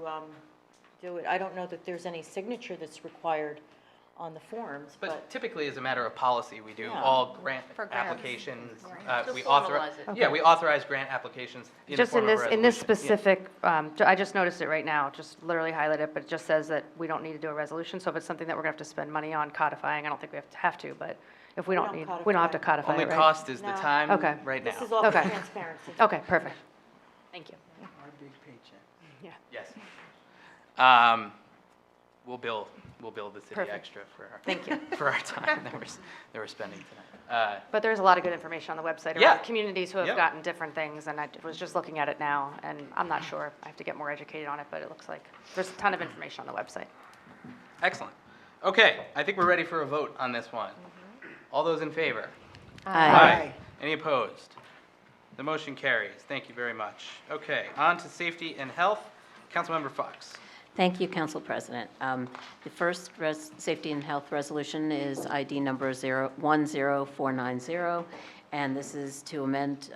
do it. I don't know that there's any signature that's required on the forms, But typically, as a matter of policy, we do Yeah. all grant For grants. applications. To We formalize it. Yeah, we authorize grant applications in the Just form in of this a in this resolution. Yeah. specific, I just noticed it right now. Just literally highlight it, but it just says that we don't need to do a resolution. So if it's something that we're gonna have to spend money on codifying, I don't think we have to. But if we don't need, we don't have to codify Only it, right? cost is the No. time Okay. right now. This is all for transparency. Okay, perfect. Thank you. Our big paycheck. Yes. We'll bill the city Perfect. extra for our, Thank you. for our time that we're spending tonight. But there's a lot of good information on the website Yeah. around communities who have Yep. gotten different things, and I was just looking at it now, and I'm not sure. I have to get more educated on it, but it looks like there's a ton of information on the website. Excellent. Okay, I think we're ready for a vote on this one. All those in favor? Aye. Any opposed? The motion carries. Thank you very much. Okay, on to safety and health. Councilmember Fox. Thank you, Council President. The first safety and health resolution is ID number 10490, and this is to amend,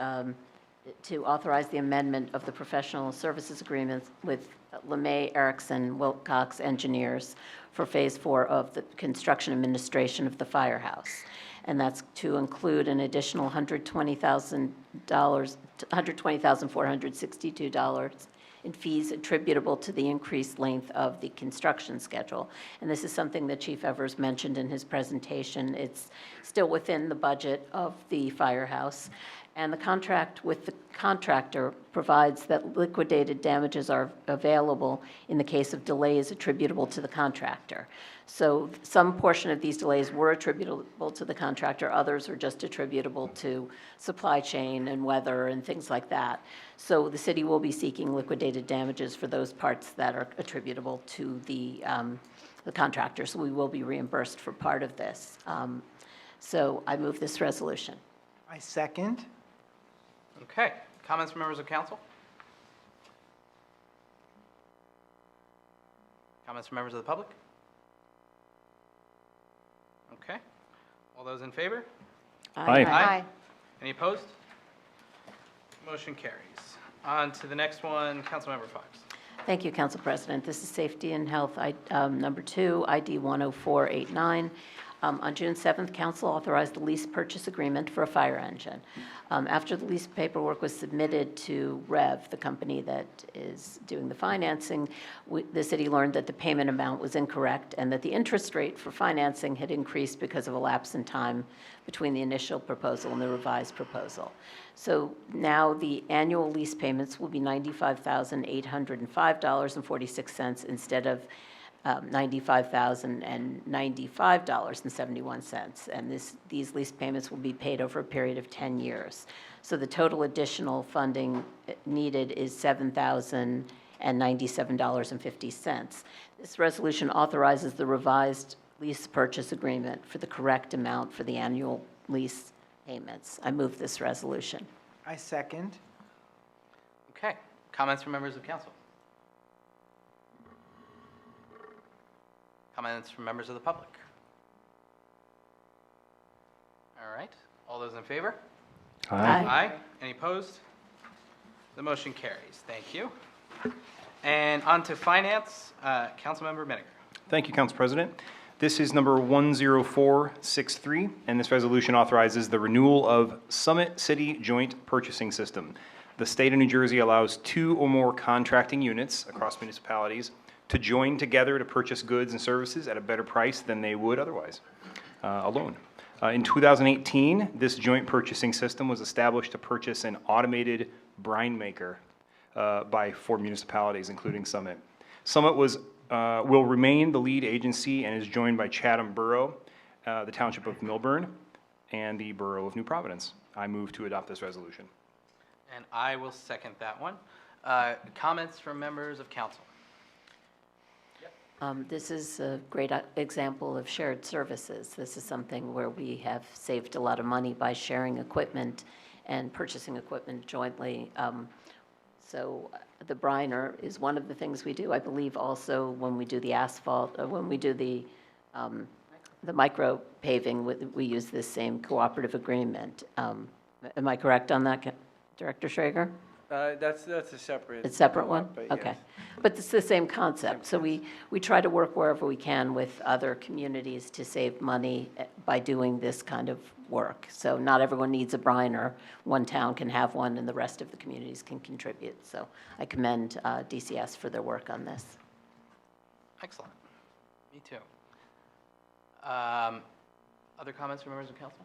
to authorize the amendment of the professional services agreement with LeMay Erickson Wilcox Engineers for Phase 4 of the construction administration of the firehouse. And that's to include an additional $120,462 in fees attributable to the increased length of the construction schedule. And this is something that Chief Evers mentioned in his presentation. It's still within the budget of the firehouse. And the contract with the contractor provides that liquidated damages are available in the case of delays attributable to the contractor. So some portion of these delays were attributable to the contractor, others are just attributable to supply chain and weather and things like that. So the city will be seeking liquidated damages for those parts that are attributable to the contractor, so we will be reimbursed for part of this. So I move this resolution. I second. Okay, comments from members of council? Comments from members of the public? Okay, all those in favor? Aye. Any opposed? Motion carries. On to the next one, Councilmember Fox. Thank you, Council President. This is Safety and Health number 2, ID 10489. On June 7th, council authorized the lease purchase agreement for a fire engine. After the lease paperwork was submitted to REV, the company that is doing the financing, the city learned that the payment amount was incorrect and that the interest rate for financing had increased because of a lapse in time between the initial proposal and the revised proposal. So now the annual lease payments will be $95,805.46 instead of $95,095.71, and these lease payments will be paid over a period of 10 years. So the total additional funding needed is $7,097.50. This resolution authorizes the revised lease purchase agreement for the correct amount for the annual lease payments. I move this resolution. I second. Okay. Comments from members of council? Comments from members of the public? All right. All those in favor? Aye. Aye. Any opposed? The motion carries. Thank you. And on to finance, Councilmember Miniger. Thank you, Council President. This is number 10463, and this resolution authorizes the renewal of Summit City Joint Purchasing System. The state of New Jersey allows 2 or more contracting units across municipalities to join together to purchase goods and services at a better price than they would otherwise alone. In 2018, this joint purchasing system was established to purchase an automated brine maker by 4 municipalities, including Summit. Summit will remain the lead agency and is joined by Chatham Borough, the Township of Millburn, and the Borough of New Providence. I move to adopt this resolution. And I will second that one. Comments from members of council? This is a great example of shared services. This is something where we have saved a lot of money by sharing equipment and purchasing equipment jointly. So the briner is one of the things we do. I believe also when we do the asphalt, when we do the micro paving, we use this same cooperative agreement. Am I correct on that, Director Schrager? That's a separate. It's a separate one? but Okay. yes. But it's the same concept. So we try to work wherever we can with other communities to save money by doing this kind of work. So not everyone needs a briner. One town can have one and the rest of the communities can contribute. So I commend DCS for their work on this. Excellent. Me too. Other comments from members of council?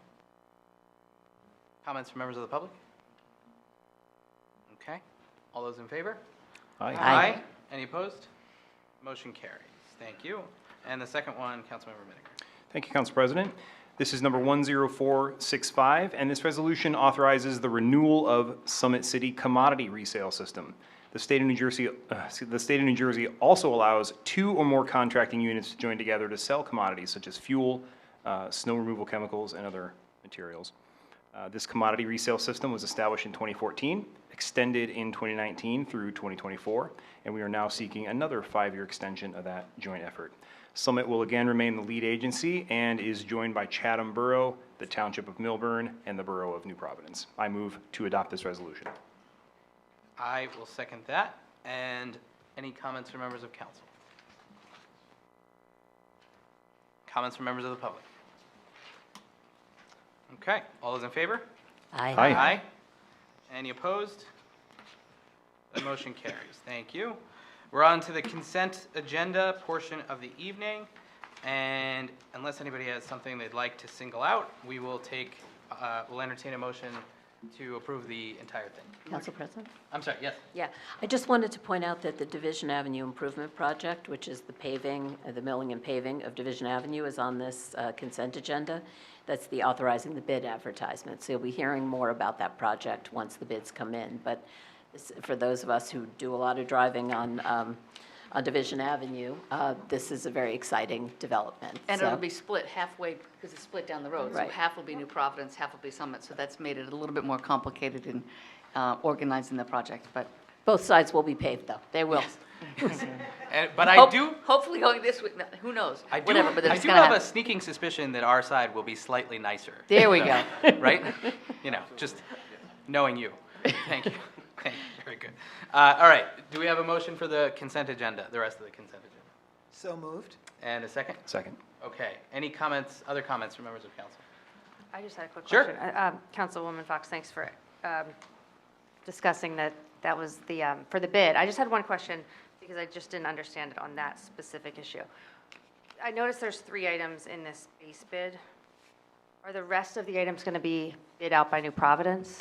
Comments from members of the public? Okay. All those in favor? Aye. Aye. Any opposed? Motion carries. Thank you. And the second one, Councilmember Miniger. Thank you, Council President. This is number 10465, and this resolution authorizes the renewal of Summit City Commodity Resale System. The state of New Jersey also allows 2 or more contracting units to join together to sell commodities such as fuel, snow removal chemicals, and other materials. This commodity resale system was established in 2014, extended in 2019 through 2024, and we are now seeking another 5-year extension of that joint effort. Summit will again remain the lead agency and is joined by Chatham Borough, the Township of Millburn, and the Borough of New Providence. I move to adopt this resolution. I will second that. And any comments from members of council? Comments from members of the public? Okay. All those in favor? Aye. Aye. Aye. Any opposed? The motion carries. Thank you. We're on to the consent agenda portion of the evening. And unless anybody has something they'd like to single out, we will we'll entertain a motion to approve the entire thing. Council President? I'm sorry, yes. Yeah, I just wanted to point out that the Division Avenue Improvement Project, which is the paving, the milling and paving of Division Avenue, is on this consent agenda. That's the authorizing the bid advertisement. So you'll be hearing more about that project once the bids come in. But for those of us who do a lot of driving on Division Avenue, this is a very exciting development. And So- it'll be split halfway, because it's split down the road. Right. So half will be New Providence, half will be Summit. So that's made it a little bit more complicated in organizing the project, but Both sides will be paved, though. they will. But I do, Hopefully going this way, no, who knows? I do, Whatever, but I it's do gonna have a happen. sneaking suspicion that our side will be slightly nicer. There we So, go. Right? You know, just knowing you. Thank you. Thank you. Very good. All right. Do we have a motion for the consent agenda, the rest of the consent agenda? So moved. And a second? Second. Okay, any comments, other comments from members of council? I just had a quick Sure. question. Councilwoman Fox, thanks for discussing that was the, for the bid. I just had one question because I just didn't understand it on that specific issue. I noticed there's 3 items in this base bid. Are the rest of the items going to be bid out by New Providence?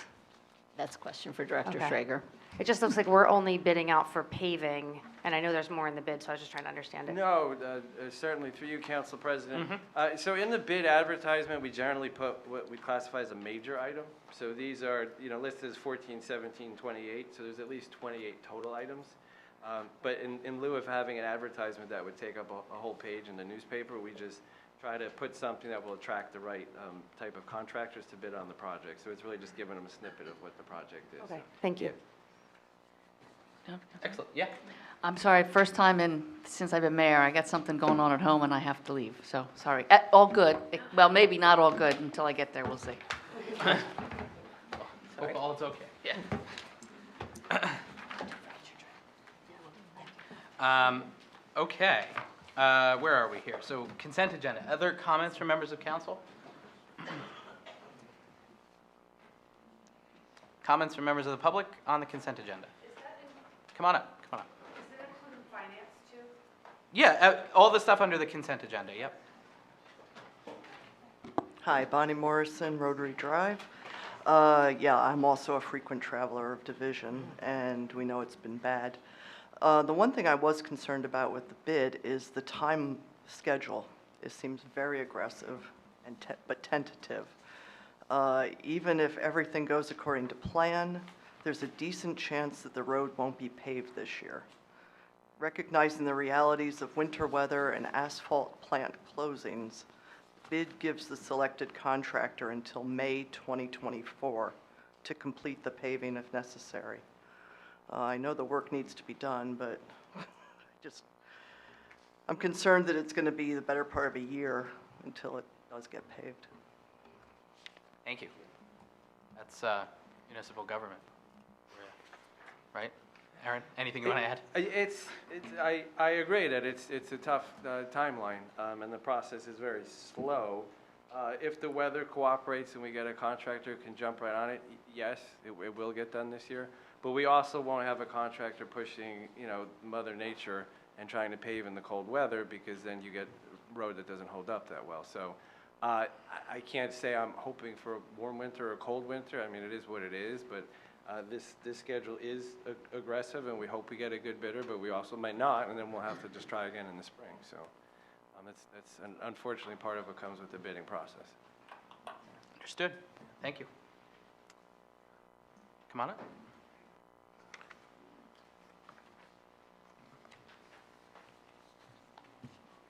That's a question for Director Okay. Schrager. It just looks like we're only bidding out for paving, and I know there's more in the bid, so I was just trying to understand it. No, certainly, through you, Council President. So in the bid advertisement, we generally put what we classify as a major item. So these are, listed as 14, 17, 28, so there's at least 28 total items. But in lieu of having an advertisement that would take up a whole page in the newspaper, we just try to put something that will attract the right type of contractors to bid on the project. So it's really just giving them a snippet of what the project is. Okay, thank you. Excellent, yeah. I'm sorry, first time since I've been mayor, I got something going on at home and I have to leave, so sorry. All good. Well, maybe not all good until I get there, we'll see. Hope all is okay, yeah. Okay, where are we here? So consent agenda. Other comments from members of council? Comments from members of the public on the consent agenda? Come on up, come on up. Does it include finance too? Yeah, all the stuff under the consent agenda, yep. Hi, Bonnie Morrison, Rotary Drive. Yeah, I'm also a frequent traveler of Division, and we know it's been bad. The one thing I was concerned about with the bid is the time schedule. It seems very aggressive and but tentative. Even if everything goes according to plan, there's a decent chance that the road won't be paved this year. Recognizing the realities of winter weather and asphalt plant closings, bid gives the selected contractor until May 2024 to complete the paving if necessary. I know the work needs to be done, but I'm concerned that it's going to be the better part of a year until it does get paved. Thank you. That's municipal government, right? Aaron, anything you want to add? I agree that it's a tough timeline, and the process is very slow. If the weather cooperates and we get a contractor who can jump right on it, yes, it will get done this year. But we also won't have a contractor pushing, Mother Nature and trying to pave in the cold weather, because then you get a road that doesn't hold up that well. So I can't say I'm hoping for a warm winter or a cold winter. I mean, it is what it is, but this schedule is aggressive, and we hope we get a good bidder, but we also might not, and then we'll have to just try again in the spring. So that's unfortunately part of what comes with the bidding process. Understood. Thank you. Come on up.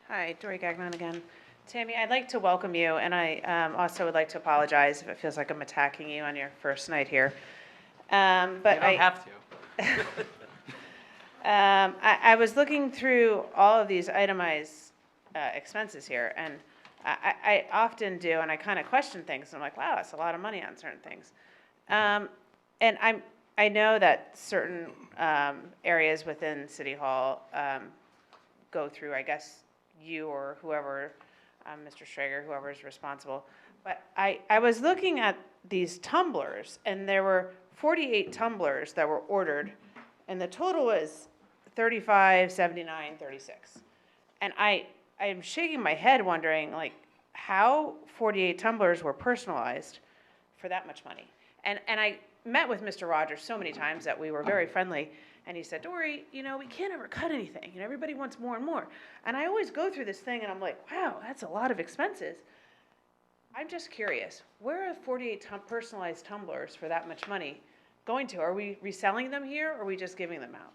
Hi, Dory Gagnon again. Tammy, I'd like to welcome you, and I also would like to apologize if it feels like I'm attacking you on your first night here. But you don't have to. I was looking through all of these itemized expenses here, and I often do, and I kind of question things. I'm like, wow, that's a lot of money on certain things. And I know that certain areas within City Hall go through, I guess, you or whoever, Mr. Schrager, whoever is responsible. But I was looking at these tumblers, and there were 48 tumblers that were ordered, and the total was $35.79, $36. And I am shaking my head wondering, like, how 48 tumblers were personalized for that much money. And I met with Mr. Rogers so many times that we were very friendly, and he said, Dory, we can't ever cut anything. Everybody wants more and more. And I always go through this thing, and I'm like, wow, that's a lot of expenses. I'm just curious, where are 48 personalized tumblers for that much money going to? Are we reselling them here, or are we just giving them out?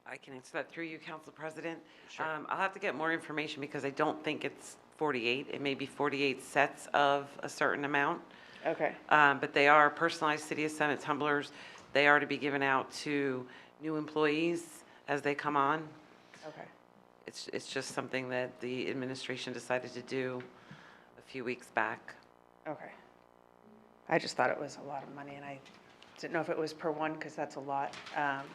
I can answer that through you, Council President. Sure. I'll have to get more information because I don't think it's 48. It may be 48 sets of a certain amount. Okay. But they are personalized City of Summit tumblers. They are to be given out to new employees as they come on. Okay. It's just something that the administration decided to do a few weeks back. Okay. I just thought it was a lot of money, and I Didn't know if it was per one, because that's a lot,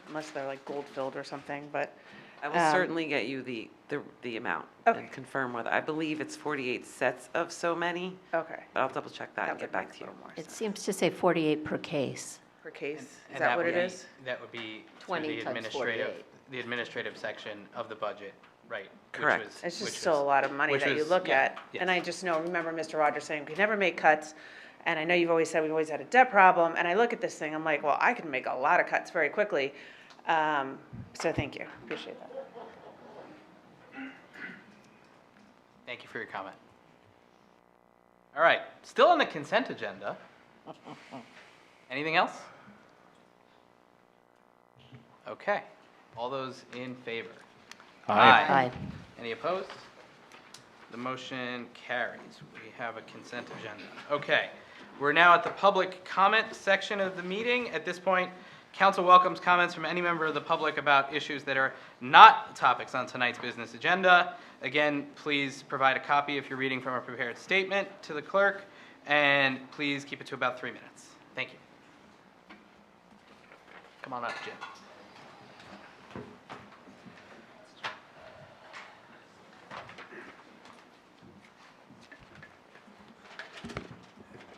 unless they're like gold-filled or something, but. I will certainly get you the amount and confirm whether, I believe it's 48 sets of so many. Okay. But I'll double check that and get back to you. It seems to say 48 per case. Per case, is And that what would it be- is? That would be through 20 the times administrative, 48. the administrative section of the budget, right? which Correct. was- It's which just still a was- lot of money which that you was- look yeah, at. yes. And I just remember Mr. Rogers saying, we could never make cuts. And I know you've always said we've always had a debt problem. And I look at this thing, I'm like, well, I can make a lot of cuts very quickly. So thank you, appreciate that. Thank you for your comment. All right, still on the consent agenda. Anything else? Okay, all those in favor? Aye. Any opposed? The motion carries. We have a consent agenda. Okay, we're now at the public comment section of the meeting. At this point, council welcomes comments from any member of the public about issues that are not topics on tonight's business agenda. Again, please provide a copy if you're reading from a prepared statement to the clerk, and please keep it to about 3 minutes. Thank you. Come on up, Jim.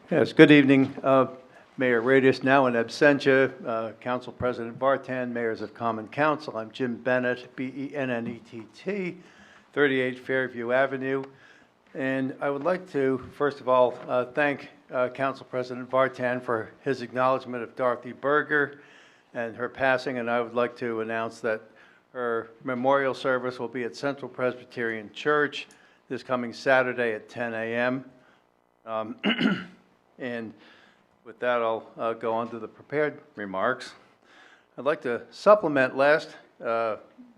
Yes, good evening, Mayor Radius, now in absentia, Council President Vartan, Mayors of Common Council. I'm Jim Bennett, B-E-N-N-E-T-T, 38 Fairview Avenue. And I would like to, first of all, thank Council President Vartan for his acknowledgement of Dorothy Berger and her passing. And I would like to announce that her memorial service will be at Central Presbyterian Church this coming Saturday at 10 a.m. And with that, I'll go on to the prepared remarks. I'd like to supplement last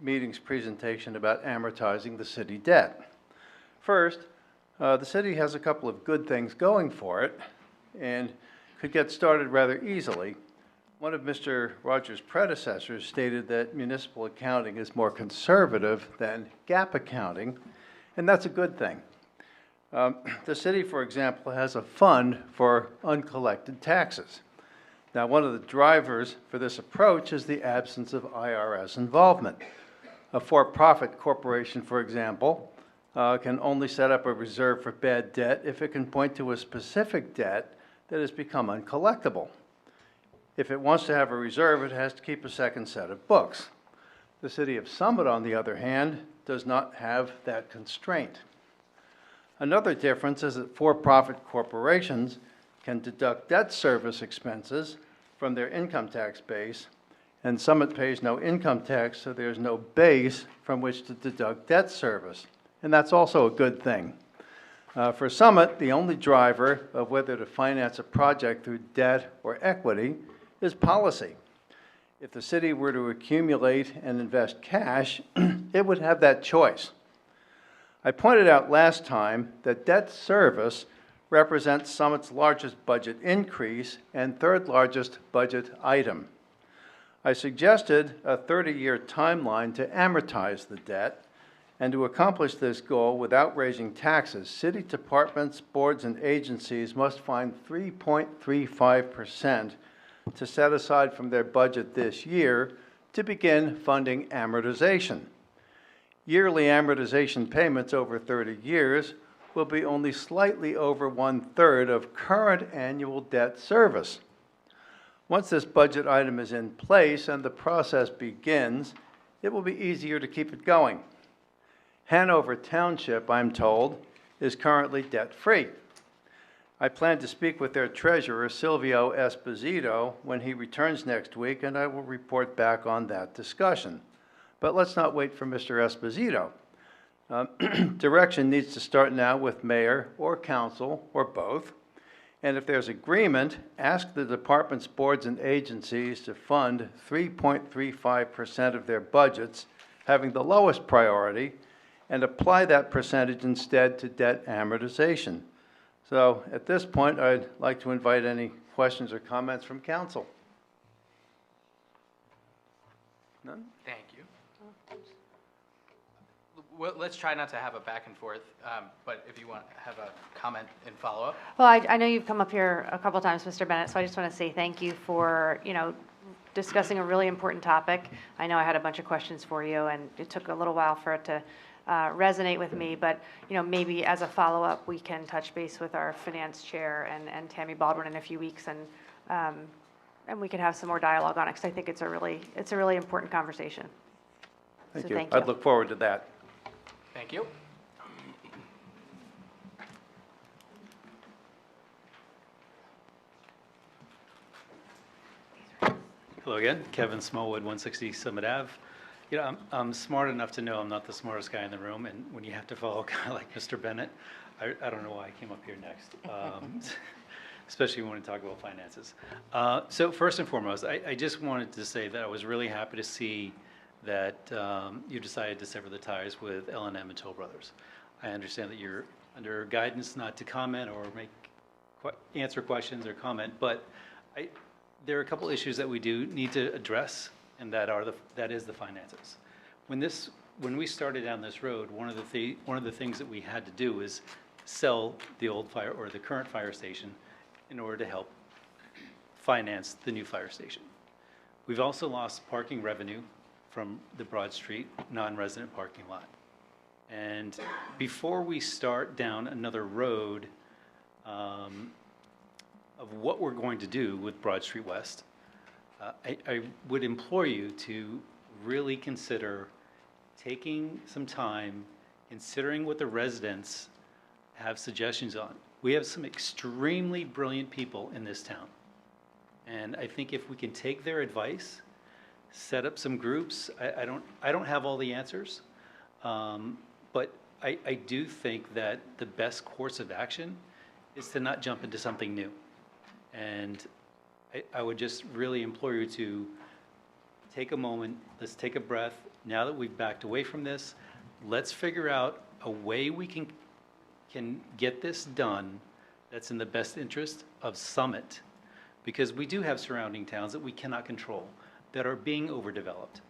meeting's presentation about amortizing the city debt. First, the city has a couple of good things going for it and could get started rather easily. One of Mr. Rogers' predecessors stated that municipal accounting is more conservative than GAAP accounting, and that's a good thing. The city, for example, has a fund for uncollected taxes. Now, one of the drivers for this approach is the absence of IRS involvement. A for-profit corporation, for example, can only set up a reserve for bad debt if it can point to a specific debt that has become uncollectible. If it wants to have a reserve, it has to keep a second set of books. The city of Summit, on the other hand, does not have that constraint. Another difference is that for-profit corporations can deduct debt service expenses from their income tax base, and Summit pays no income tax, so there's no base from which to deduct debt service. And that's also a good thing. For Summit, the only driver of whether to finance a project through debt or equity is policy. If the city were to accumulate and invest cash, it would have that choice. I pointed out last time that debt service represents Summit's largest budget increase and third largest budget item. I suggested a 30-year timeline to amortize the debt, and to accomplish this goal without raising taxes, city departments, boards, and agencies must find 3.35% to set aside from their budget this year to begin funding amortization. Yearly amortization payments over 30 years will be only slightly over 1/3 of current annual debt service. Once this budget item is in place and the process begins, it will be easier to keep it going. Hanover Township, I'm told, is currently debt-free. I plan to speak with their treasurer, Silvio Esposito, when he returns next week, and I will report back on that discussion. But let's not wait for Mr. Esposito. Direction needs to start now with mayor or council or both. And if there's agreement, ask the departments, boards, and agencies to fund 3.35% of their budgets, having the lowest priority, and apply that percentage instead to debt amortization. So at this point, I'd like to invite any questions or comments from council. None? Thank you. let's try not to have a back and forth, but if you want to have a comment and follow up. Well, I know you've come up here a couple times, Mr. Bennett, so I just want to say thank you for, discussing a really important topic. I know I had a bunch of questions for you, and it took a little while for it to resonate with me, but, maybe as a follow-up, we can touch base with our finance chair and Tammy Baldwin in a few weeks, and we can have some more dialogue on it, because I think it's a really important conversation. Thank So you. thank you. I'd look forward to that. Thank you. Hello again, Kevin Smallwood, 160 Summit Ave. I'm smart enough to know I'm not the smartest guy in the room, and when you have to follow a guy like Mr. Bennett, I don't know why I came up here next, especially when we talk about finances. So first and foremost, I just wanted to say that I was really happy to see that you decided to sever the ties with L&M and Toll Brothers. I understand that you're under guidance not to comment or answer questions or comment, but there are a couple issues that we do need to address, and that is the finances. When we started down this road, one of the things that we had to do is sell the old fire or the current fire station in order to help finance the new fire station. We've also lost parking revenue from the Broad Street non-resident parking lot. And before we start down another road of what we're going to do with Broad Street West, I would implore you to really consider taking some time, considering what the residents have suggestions on. We have some extremely brilliant people in this town. And I think if we can take their advice, set up some groups, I don't have all the answers, but I do think that the best course of action is to not jump into something new. And I would just really implore you to take a moment, let's take a breath. Now that we've backed away from this, let's figure out a way we can get this done that's in the best interest of Summit. Because we do have surrounding towns that we cannot control, that are being overdeveloped.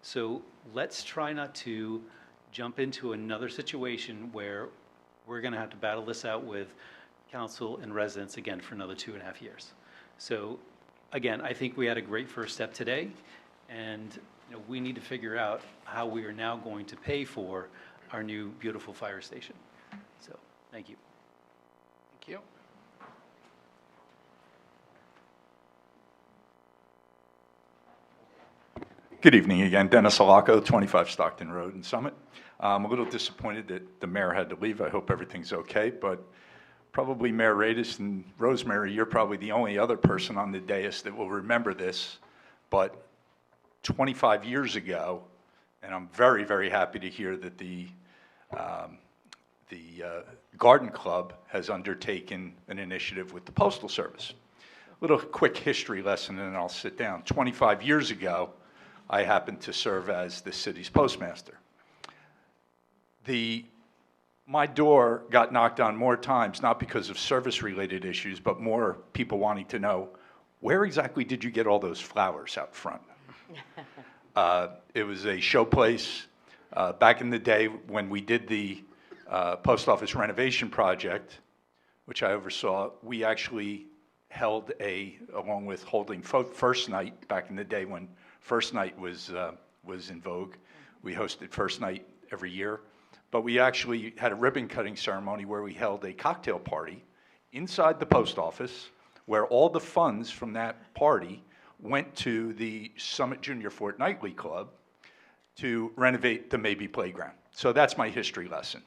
So let's try not to jump into another situation where we're going to have to battle this out with council and residents again for another 2.5 years. So again, I think we had a great first step today, and we need to figure out how we are now going to pay for our new beautiful fire station. So thank you. Thank you. Good evening again. Dennis Alaco, 25 Stockton Road in Summit. I'm a little disappointed that the mayor had to leave. I hope everything's okay, but probably Mayor Radis and Rosemary, you're probably the only other person on the dais that will remember this, but 25 years ago, and I'm very, very happy to hear that the Garden Club has undertaken an initiative with the Postal Service. A little quick history lesson, and then I'll sit down. 25 years ago, I happened to serve as the city's postmaster. My door got knocked on more times, not because of service-related issues, but more people wanting to know, where exactly did you get all those flowers out front? It was a showplace. Back in the day when we did the post office renovation project, which I oversaw, we actually held along with holding First Night, back in the day when First Night was in vogue. We hosted First Night every year. But we actually had a ribbon cutting ceremony where we held a cocktail party inside the post office, where all the funds from that party went to the Summit Junior Fortnightly Club to renovate the Maybe Playground. So that's my history lesson.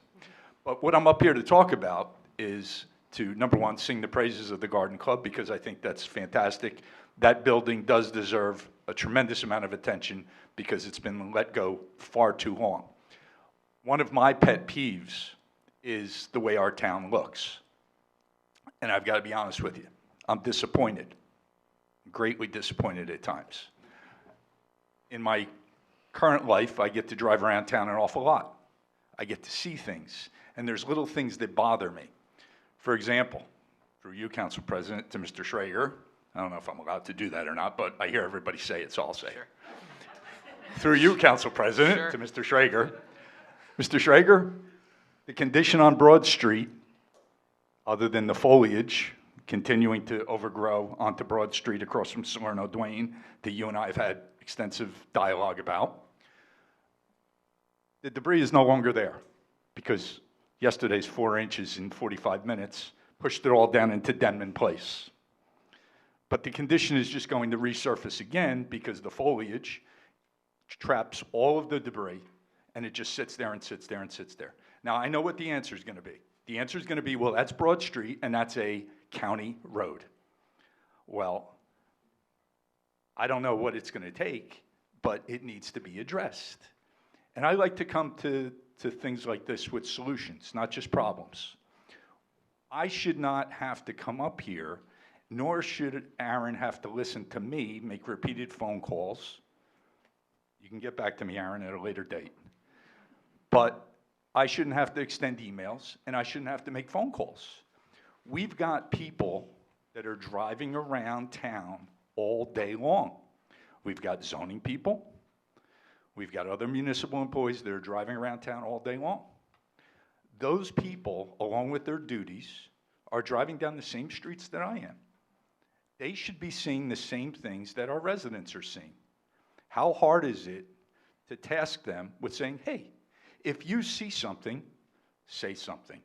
But what I'm up here to talk about is to, number one, sing the praises of the Garden Club, because I think that's fantastic. That building does deserve a tremendous amount of attention because it's been let go far too long. One of my pet peeves is the way our town looks. And I've got to be honest with you. I'm disappointed, greatly disappointed at times. In my current life, I get to drive around town an awful lot. I get to see things, and there's little things that bother me. For example, through you, Council President, to Mr. Schrager, I don't know if I'm allowed to do that or not, but I hear everybody say it, so I'll say it. Through you, Council President, to Mr. Schrager, Mr. Schrager, the condition on Broad Street, other than the foliage continuing to overgrow onto Broad Street across from Salerno Duane, that you and I have had extensive dialogue about, the debris is no longer there because yesterday's 4 inches in 45 minutes pushed it all down into Denman Place. But the condition is just going to resurface again because the foliage traps all of the debris and it just sits there and sits there and sits there. Now, I know what the answer is going to be. The answer is going to be, well, that's Broad Street and that's a county road. Well, I don't know what it's going to take, but it needs to be addressed. And I like to come to things like this with solutions, not just problems. I should not have to come up here, nor should Aaron have to listen to me make repeated phone calls. You can get back to me, Aaron, at a later date. But I shouldn't have to extend emails, and I shouldn't have to make phone calls. We've got people that are driving around town all day long. We've got zoning people. We've got other municipal employees that are driving around town all day long. Those people, along with their duties, are driving down the same streets that I am. They should be seeing the same things that our residents are seeing. How hard is it to task them with saying, hey, if you see something, say something.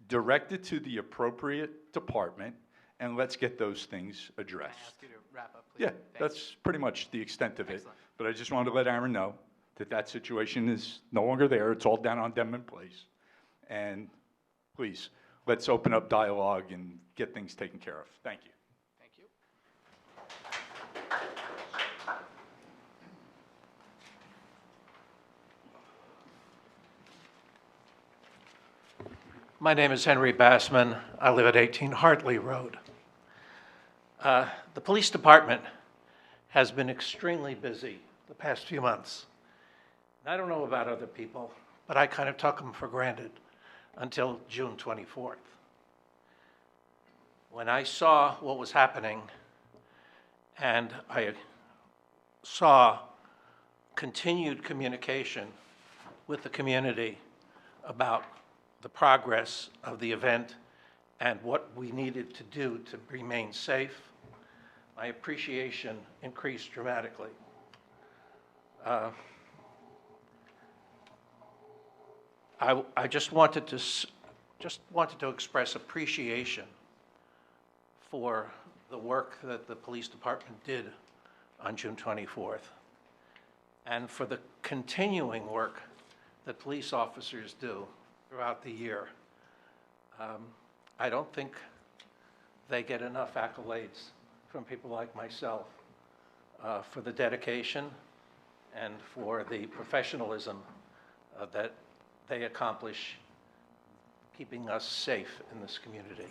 Direct it to the appropriate department, and let's get those things addressed. Can I ask you to wrap up, please? Yeah, that's pretty much the extent of it. Excellent. But I just wanted to let Aaron know that that situation is no longer there. It's all down on Denman Place. And please, let's open up dialogue and get things taken care of. Thank you. Thank you. My name is Henry Bassman. I live at 18 Hartley Road. The police department has been extremely busy the past few months. I don't know about other people, but I kind of took them for granted until June 24th. When I saw what was happening and I saw continued communication with the community about the progress of the event and what we needed to do to remain safe, my appreciation increased dramatically. I just wanted to express appreciation for the work that the police department did on June 24th and for the continuing work that police officers do throughout the year. I don't think they get enough accolades from people like myself for the dedication and for the professionalism that they accomplish keeping us safe in this community.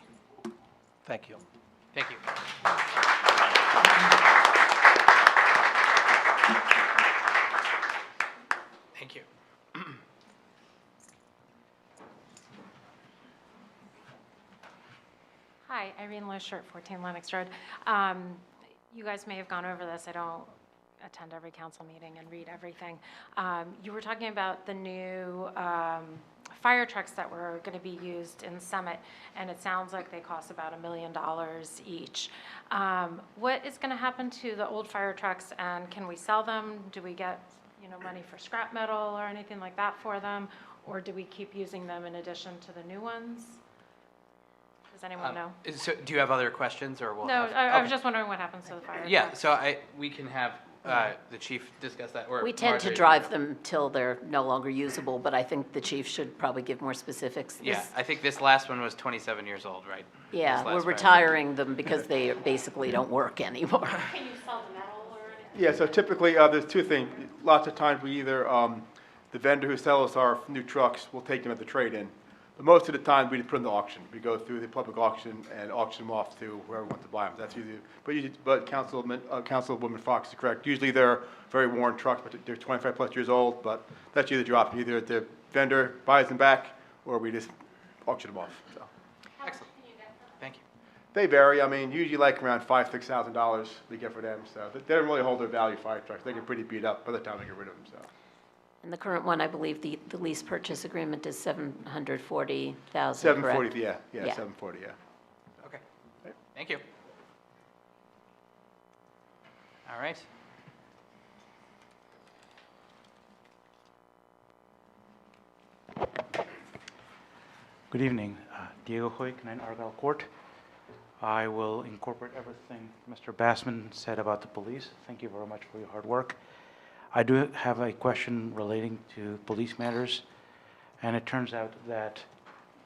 Thank you. Thank you. Thank you. Hi, Irene Loschert, 14 Lennox Road. You guys may have gone over this. I don't attend every council meeting and read everything. You were talking about the new fire trucks that were going to be used in Summit, and it sounds like they cost about $1 million each. What is going to happen to the old fire trucks, and can we sell them? Do we get, money for scrap metal or anything like that for them, or do we keep using them in addition to the new ones? Does anyone know? So, do you have other questions, or we'll No, have, I was just wondering what happens to the fire Yeah, trucks. so we can have the chief discuss that. Or We tend to Marjorie. drive them till they're no longer usable, but I think the chief should probably give more specifics. Yeah, I think this last one was 27 years old, right? Yeah, This last we're fire. retiring them because they basically don't work anymore. Can you sell the metal or anything? Yeah, so typically, there's two things. Lots of times we either, the vendor who sells our new trucks will take them at the trade-in. But most of the time, we just put them to auction. We go through the public auction and auction them off to whoever wants to buy them. That's usually, but Councilwoman Fox is correct. Usually they're very worn trucks, but they're 25 plus years old, but that's usually the drop. Either the vendor buys them back or we just auction them off, so. Excellent. Thank you. They vary. I mean, usually like around $5,000, $6,000 we get for them. So they don't really hold their value, fire trucks. They get pretty beat up by the time they get rid of them. So. And the current one, I believe the lease purchase agreement is $740,000, correct? 740, yeah, Yeah. 740, yeah. Okay. Thank you. All right. Good evening. Diego Hoy, 9 Argyle Court. I will incorporate everything Mr. Bassman said about the police. Thank you very much for your hard work. I do have a question relating to police matters, and it turns out that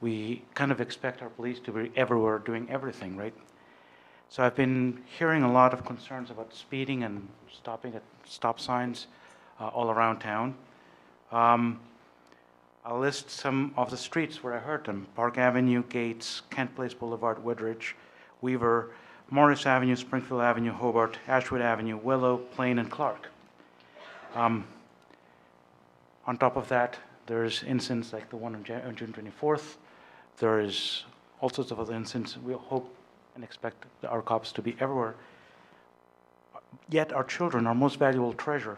we kind of expect our police to be everywhere doing everything, right? So I've been hearing a lot of concerns about speeding and stopping at stop signs all around town. I'll list some of the streets where I heard them: Park Avenue, Gates, Kent Place Boulevard, Woodridge, Weaver, Morris Avenue, Springfield Avenue, Hobart, Ashwood Avenue, Willow, Plain, and Clark. On top of that, there's incidents like the one on June 24th. There is all sorts of other incidents. We hope and expect our cops to be everywhere. Yet our children, our most valuable treasure,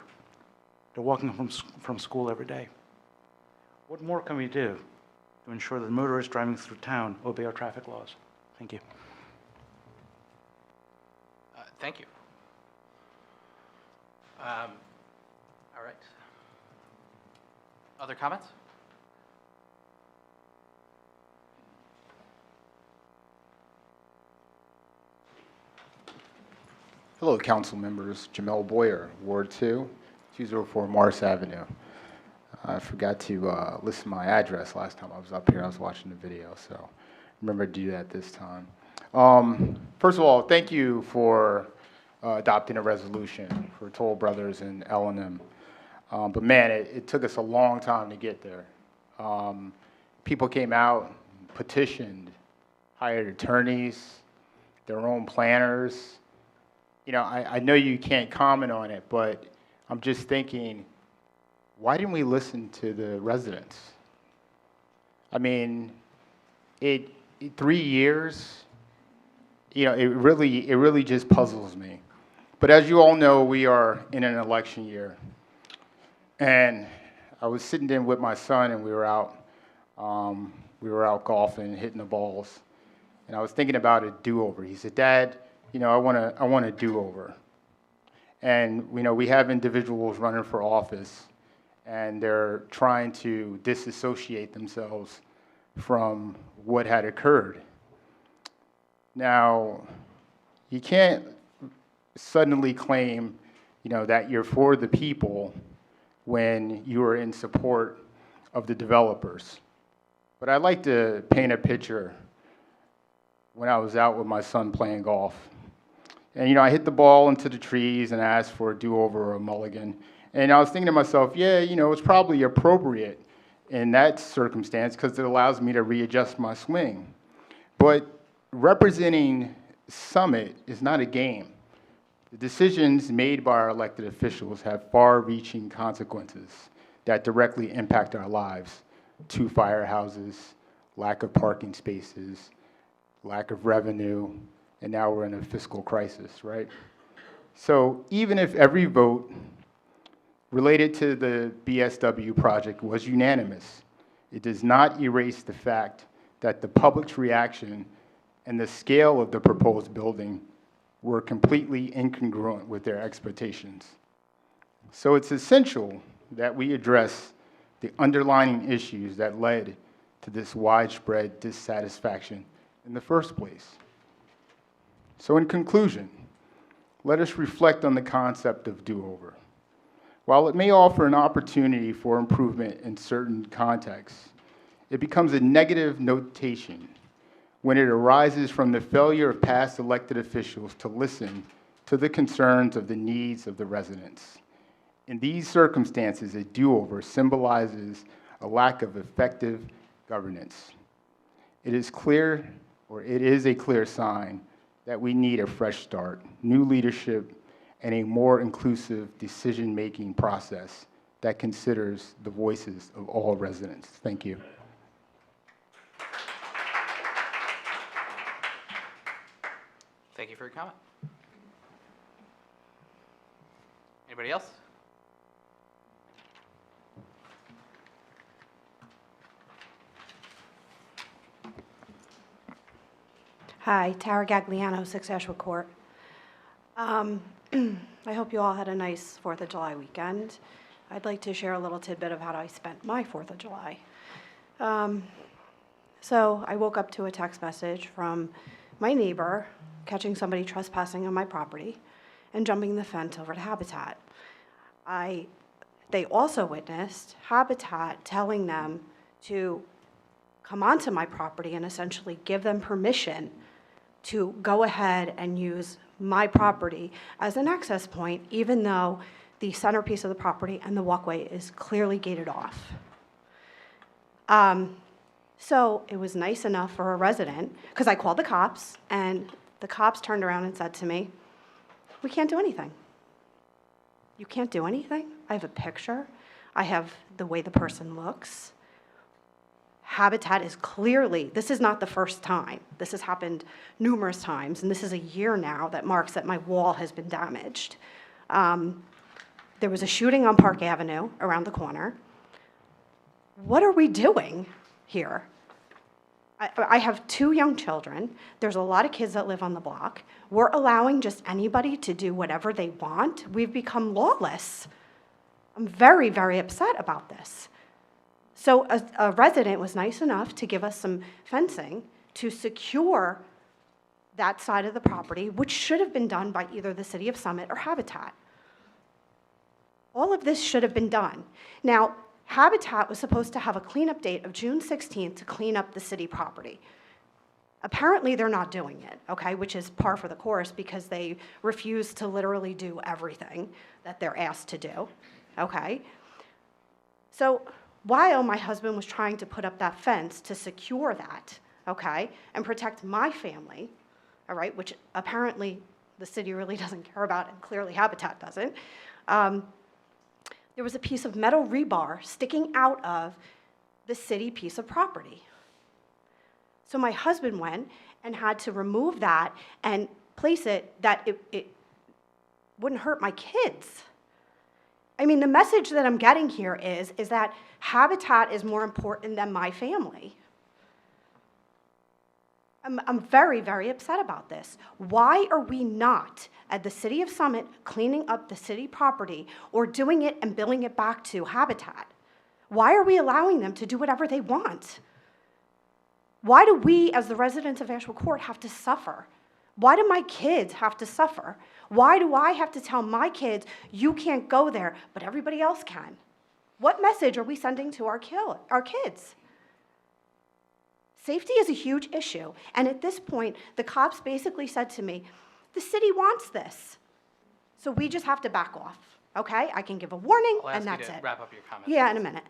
they're walking from school every day. What more can we do to ensure that motorists driving through town obey our traffic laws? Thank you. Thank you. All right. Other comments? Hello, council members. Jamel Boyer, Ward 2, 204 Morris Avenue. I forgot to list my address last time I was up here. I was watching the video, so remember to do that this time. First of all, thank you for adopting a resolution for Toll Brothers and L&M. But man, it took us a long time to get there. People came out, petitioned, hired attorneys, their own planners. You know, I know you can't comment on it, but I'm just thinking, why didn't we listen to the residents? I mean, 3 years, you know, it really just puzzles me. But as you all know, we are in an election year. And I was sitting in with my son, and we were out golfing, hitting the balls. And I was thinking about a do-over. He said, "Dad, you know, I want a do-over." And, you know, we have individuals running for office, and they're trying to disassociate themselves from what had occurred. Now, you can't suddenly claim, you know, that you're for the people when you are in support of the developers. But I'd like to paint a picture when I was out with my son playing golf. And, you know, I hit the ball into the trees and asked for a do-over or a mulligan. And I was thinking to myself, yeah, you know, it's probably appropriate in that circumstance because it allows me to readjust my swing. But representing Summit is not a game. The decisions made by our elected officials have far-reaching consequences that directly impact our lives. 2 firehouses, lack of parking spaces, lack of revenue, and now we're in a fiscal crisis, right? So even if every vote related to the BSW project was unanimous, it does not erase the fact that the public's reaction and the scale of the proposed building were completely incongruent with their expectations. So it's essential that we address the underlying issues that led to this widespread dissatisfaction in the first place. So in conclusion, let us reflect on the concept of do-over. While it may offer an opportunity for improvement in certain contexts, it becomes a negative notation when it arises from the failure of past elected officials to listen to the concerns of the needs of the residents. In these circumstances, a do-over symbolizes a lack of effective governance. It is a clear sign that we need a fresh start, new leadership, and a more inclusive decision-making process that considers the voices of all residents. Thank you. Thank you for your comment. Anybody else? Hi, Tara Gagliano, 6 Ashwood Court. I hope you all had a nice 4th of July weekend. I'd like to share a little tidbit of how I spent my 4th of July. So I woke up to a text message from my neighbor catching somebody trespassing on my property and jumping the fence over to Habitat. They also witnessed Habitat telling them to come onto my property and essentially give them permission to go ahead and use my property as an access point, even though the centerpiece of the property and the walkway is clearly gated off. So it was nice enough for a resident, because I called the cops, and the cops turned around and said to me, "We can't do anything." You can't do anything? I have a picture. I have the way the person looks. Habitat is clearly, this is not the first time. This has happened numerous times, and this is a year now that marks that my wall has been damaged. There was a shooting on Park Avenue around the corner. What are we doing here? I have 2 young children. There's a lot of kids that live on the block. We're allowing just anybody to do whatever they want. We've become lawless. I'm very, very upset about this. So a resident was nice enough to give us some fencing to secure that side of the property, which should have been done by either the City of Summit or Habitat. All of this should have been done. Now, Habitat was supposed to have a cleanup date of June 16th to clean up the city property. Apparently, they're not doing it, okay, which is par for the course because they refuse to literally do everything that they're asked to do, okay? So while my husband was trying to put up that fence to secure that, okay, and protect my family, all right, which apparently the city really doesn't care about and clearly Habitat doesn't, there was a piece of metal rebar sticking out of the city piece of property. So my husband went and had to remove that and place it that it wouldn't hurt my kids. I mean, the message that I'm getting here is that Habitat is more important than my family. I'm very, very upset about this. Why are we not, at the City of Summit, cleaning up the city property or doing it and billing it back to Habitat? Why are we allowing them to do whatever they want? Why do we, as the residents of Ashwood Court, have to suffer? Why do my kids have to suffer? Why do I have to tell my kids, you can't go there, but everybody else can? What message are we sending to our kids? Safety is a huge issue, and at this point, the cops basically said to me, the city wants this, so we just have to back off, okay? I can give a warning, I'll ask and that's you to it. wrap up your comments. Yeah, in a minute.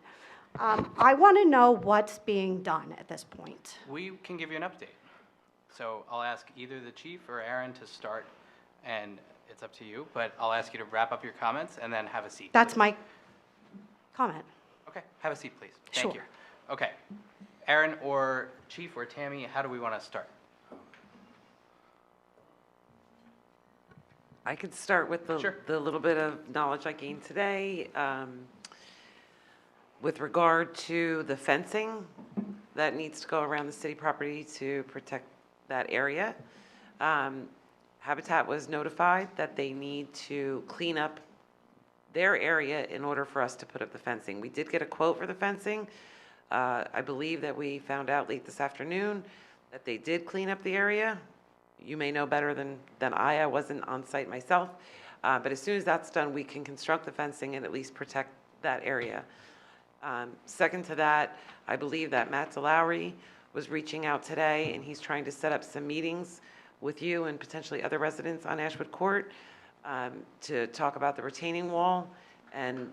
I want to know what's being done at this point. We can give you an update. So I'll ask either the chief or Aaron to start, and it's up to you, but I'll ask you to wrap up your comments and then have a seat. That's please. my comment. Okay, have a seat, please. Thank Sure. you. Okay. Aaron or Chief or Tammy, how do we want to start? I could start with the little bit of knowledge I gained today. With regard to the fencing that needs to go around the city property to protect that area, Habitat was notified that they need to clean up their area in order for us to put up the fencing. We did get a quote for the fencing. I believe that we found out late this afternoon that they did clean up the area. You may know better than I. I wasn't on site myself. But as soon as that's done, we can construct the fencing and at least protect that area. Second to that, I believe that Matt DeLowry was reaching out today, and he's trying to set up some meetings with you and potentially other residents on Ashwood Court to talk about the retaining wall and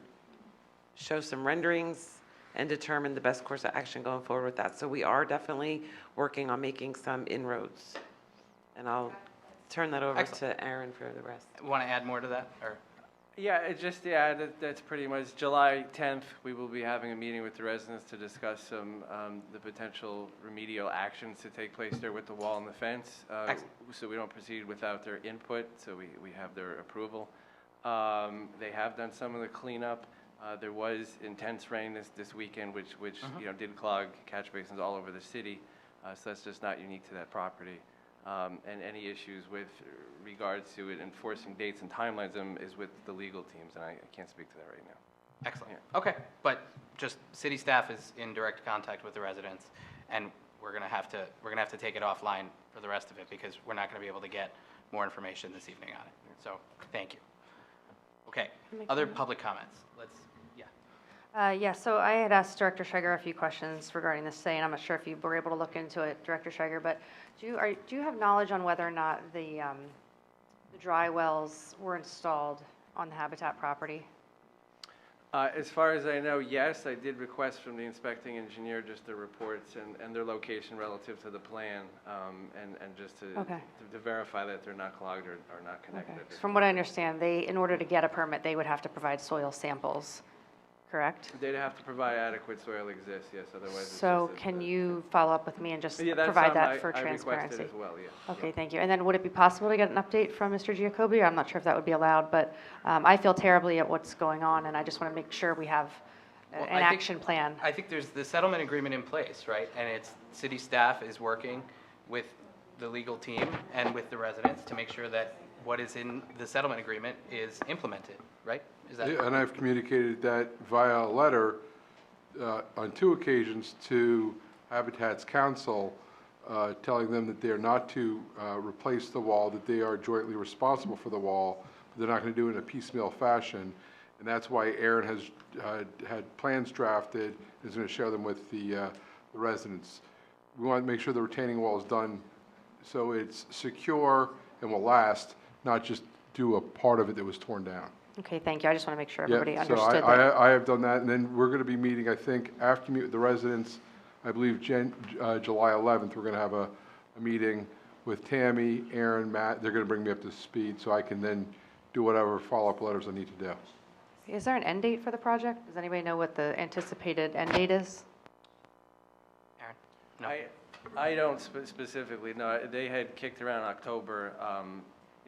show some renderings and determine the best course of action going forward with that. So we are definitely working on making some inroads. And I'll turn that over to Aaron for the rest. Want to add more to that? Or Yeah, that's pretty much July 10th. We will be having a meeting with the residents to discuss some the potential remedial actions to take place there with the wall and the fence. So we don't proceed without their input. So we have their approval. They have done some of the cleanup. There was intense rain this weekend, which did clog catch basins all over the city. So that's just not unique to that property. And any issues with regards to it enforcing dates and timelines is with the legal teams, and I can't speak to that right now. Excellent. Okay, but just city staff is in direct contact with the residents, and we're gonna have to take it offline for the rest of it because we're not gonna be able to get more information this evening on it. So, thank you. Okay, other public comments. Yeah, so I had asked Director Schreiger a few questions regarding this today, and I'm not sure if you were able to look into it, Director Schreiger, but do you have knowledge on whether or not the dry wells were installed on the Habitat property? As far as I know, yes, I did request from the inspecting engineer just the reports and their location relative to the plan, and just to verify that they're not clogged or not connected. Okay. From what I understand, in order to get a permit, they would have to provide soil samples, correct? They'd have to provide adequate soil exists, yes, otherwise it's So just can you follow up with me and just Yeah, that's provide that something for I transparency? requested as well, yeah. Okay, thank you. And then would it be possible to get an update from Mr. Giacobbe? I'm not sure if that would be allowed, but I feel terribly at what's going on, and I just want to make sure we have Well, an action plan. I think there's the settlement agreement in place, right? And it's city staff is working with the legal team and with the residents to make sure that what is in the settlement agreement is implemented, right? Is that Yeah, and I've communicated that via a letter on 2 occasions to Habitat's council, telling them that they are not to replace the wall, that they are jointly responsible for the wall, but they're not going to do it in a piecemeal fashion. And that's why Aaron has had plans drafted, is going to share them with the residents. We want to make sure the retaining wall is done so it's secure and will last, not just do a part of it that was torn down. Okay, thank you. I just want to make sure everybody Yeah, understood so that. I have done that, and then we're going to be meeting, I think, after you meet with the residents, I believe July 11th, we're going to have a meeting with Tammy, Aaron, Matt. They're going to bring me up to speed so I can then do whatever follow-up letters I need to do. Is there an end date for the project? Does anybody know what the anticipated end date is? Aaron? No. I don't specifically know. They had kicked around October,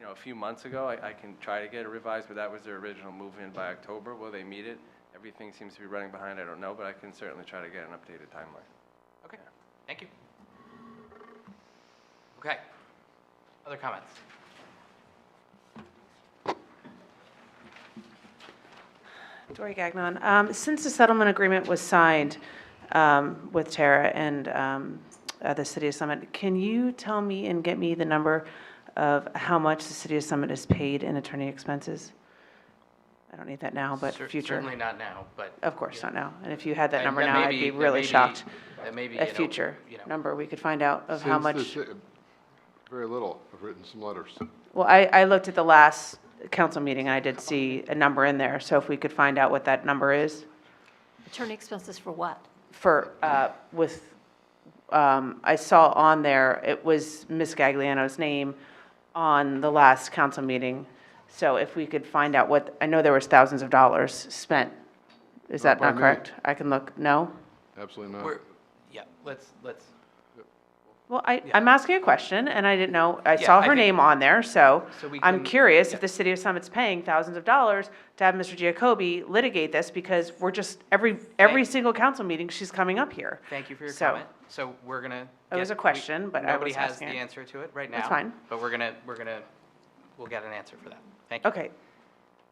a few months ago. I can try to get it revised, but that was their original move-in by October. Will they meet it? Everything seems to be running behind. I don't know, but I can certainly try to get an updated timeline. Okay, thank you. Okay, other comments? Dory Gagnon. Since the settlement agreement was signed with Tara and the City of Summit, can you tell me and get me the number of how much the City of Summit has paid in attorney expenses? I don't need that now, but future. Certainly not now, but. Of course, not now. And if you had that And number that now, may I'd be- be that really may be- shocked. that may be A an future number we could find out of how Since much. this- Very little. I've written some letters. Well, I looked at the last council meeting, and I did see a number in there, so if we could find out what that number is Attorney expenses for what? for, I saw on there, it was Ms. Gagliano's name on the last council meeting. So if we could find out what, I know there was thousands of dollars spent. Is that Not by not me. correct? I can look, no? Absolutely not. Yeah, let's. Well, I'm asking a question, and I didn't know, I Yeah, saw I her think- name on there, so So we I'm can- curious if the City of Summit's paying thousands of dollars to have Mr. Giacobbe litigate this, because we're just, every single council meeting, she's coming up here. Thank you for your So- comment. So we're gonna. It was get- a question, but I Nobody was has asking the it. answer to it right now. That's fine. But we'll get an answer for that. Thank you.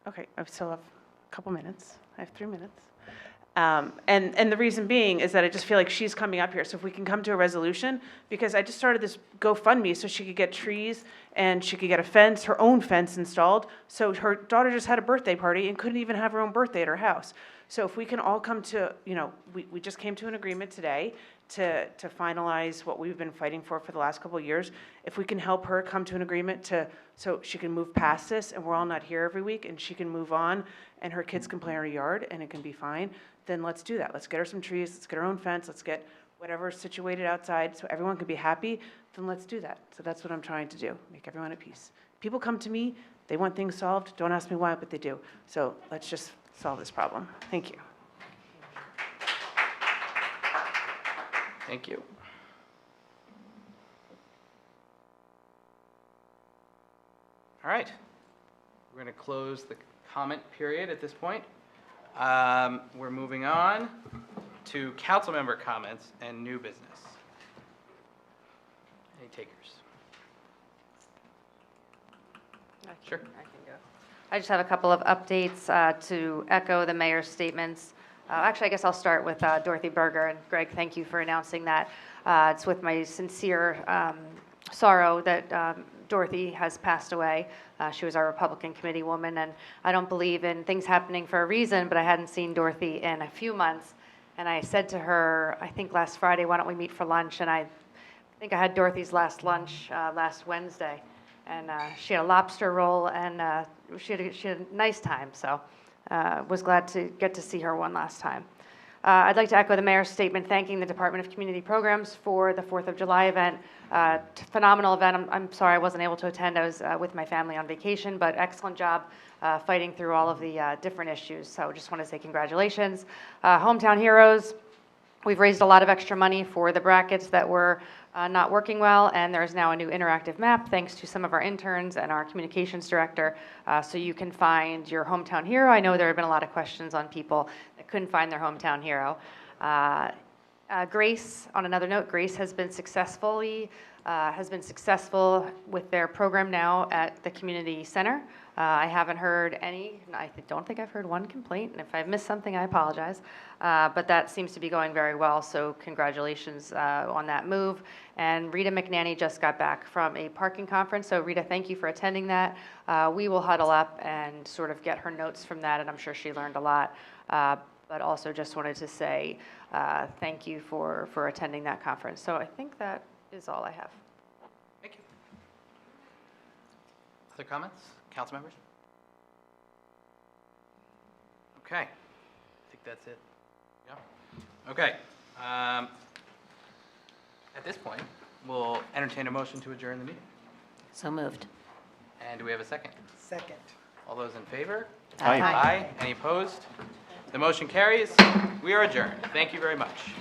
Okay, I still have a couple minutes. I have 3 minutes. And the reason being is that I just feel like she's coming up here, so if we can come to a resolution, because I just started this GoFundMe so she could get trees and she could get a fence, her own fence installed. So her daughter just had a birthday party and couldn't even have her own birthday at her house. So if we can all come to, we just came to an agreement today to finalize what we've been fighting for the last couple of years. If we can help her come to an agreement so she can move past this and we're all not here every week and she can move on and her kids can play in her yard and it can be fine, then let's do that. Let's get her some trees, let's get her own fence, let's get whatever situated outside so everyone can be happy, then let's do that. So that's what I'm trying to do, make everyone at peace. People come to me, they want things solved, don't ask me why, but they do. So let's just solve this problem. Thank you. Thank you. All right. We're going to close the comment period at this point. We're moving on to council member comments and new business. Any takers? Sure. I just have a couple of updates to echo the mayor's statements. Actually, I guess I'll start with Dorothy Berger. And Greg, thank you for announcing that. It's with my sincere sorrow that Dorothy has passed away. She was our Republican committee woman, and I don't believe in things happening for a reason, but I hadn't seen Dorothy in a few months. And I said to her, I think last Friday, why don't we meet for lunch? And I think I had Dorothy's last lunch last Wednesday. And she had a lobster roll, and she had a nice time. So was glad to get to see her one last time. I'd like to echo the mayor's statement thanking the Department of Community Programs for the 4th of July event. Phenomenal event. I'm sorry I wasn't able to attend. I was with my family on vacation, but excellent job fighting through all of the different issues. So just want to say congratulations. Hometown Heroes, we've raised a lot of extra money for the brackets that were not working well, and there's now a new interactive map thanks to some of our interns and our communications director, so you can find your hometown hero. I know there have been a lot of questions on people that couldn't find their hometown hero. Grace, on another note, Grace has been successful with their program now at the community center. I haven't heard any, I don't think I've heard one complaint, and if I've missed something, I apologize. But that seems to be going very well, so congratulations on that move. And Rita McNanny just got back from a parking conference, so Rita, thank you for attending that. We will huddle up and sort of get her notes from that, and I'm sure she learned a lot. But also just wanted to say thank you for attending that conference. So I think that is all I have. Thank you. Other comments? Council members? Okay. I think that's it. Yeah. Okay. At this point, we'll entertain a motion to adjourn the meeting. So moved. And do we have a second? Second. All those in favor? Aye. Aye. Any opposed? The motion carries. We are adjourned. Thank you very much.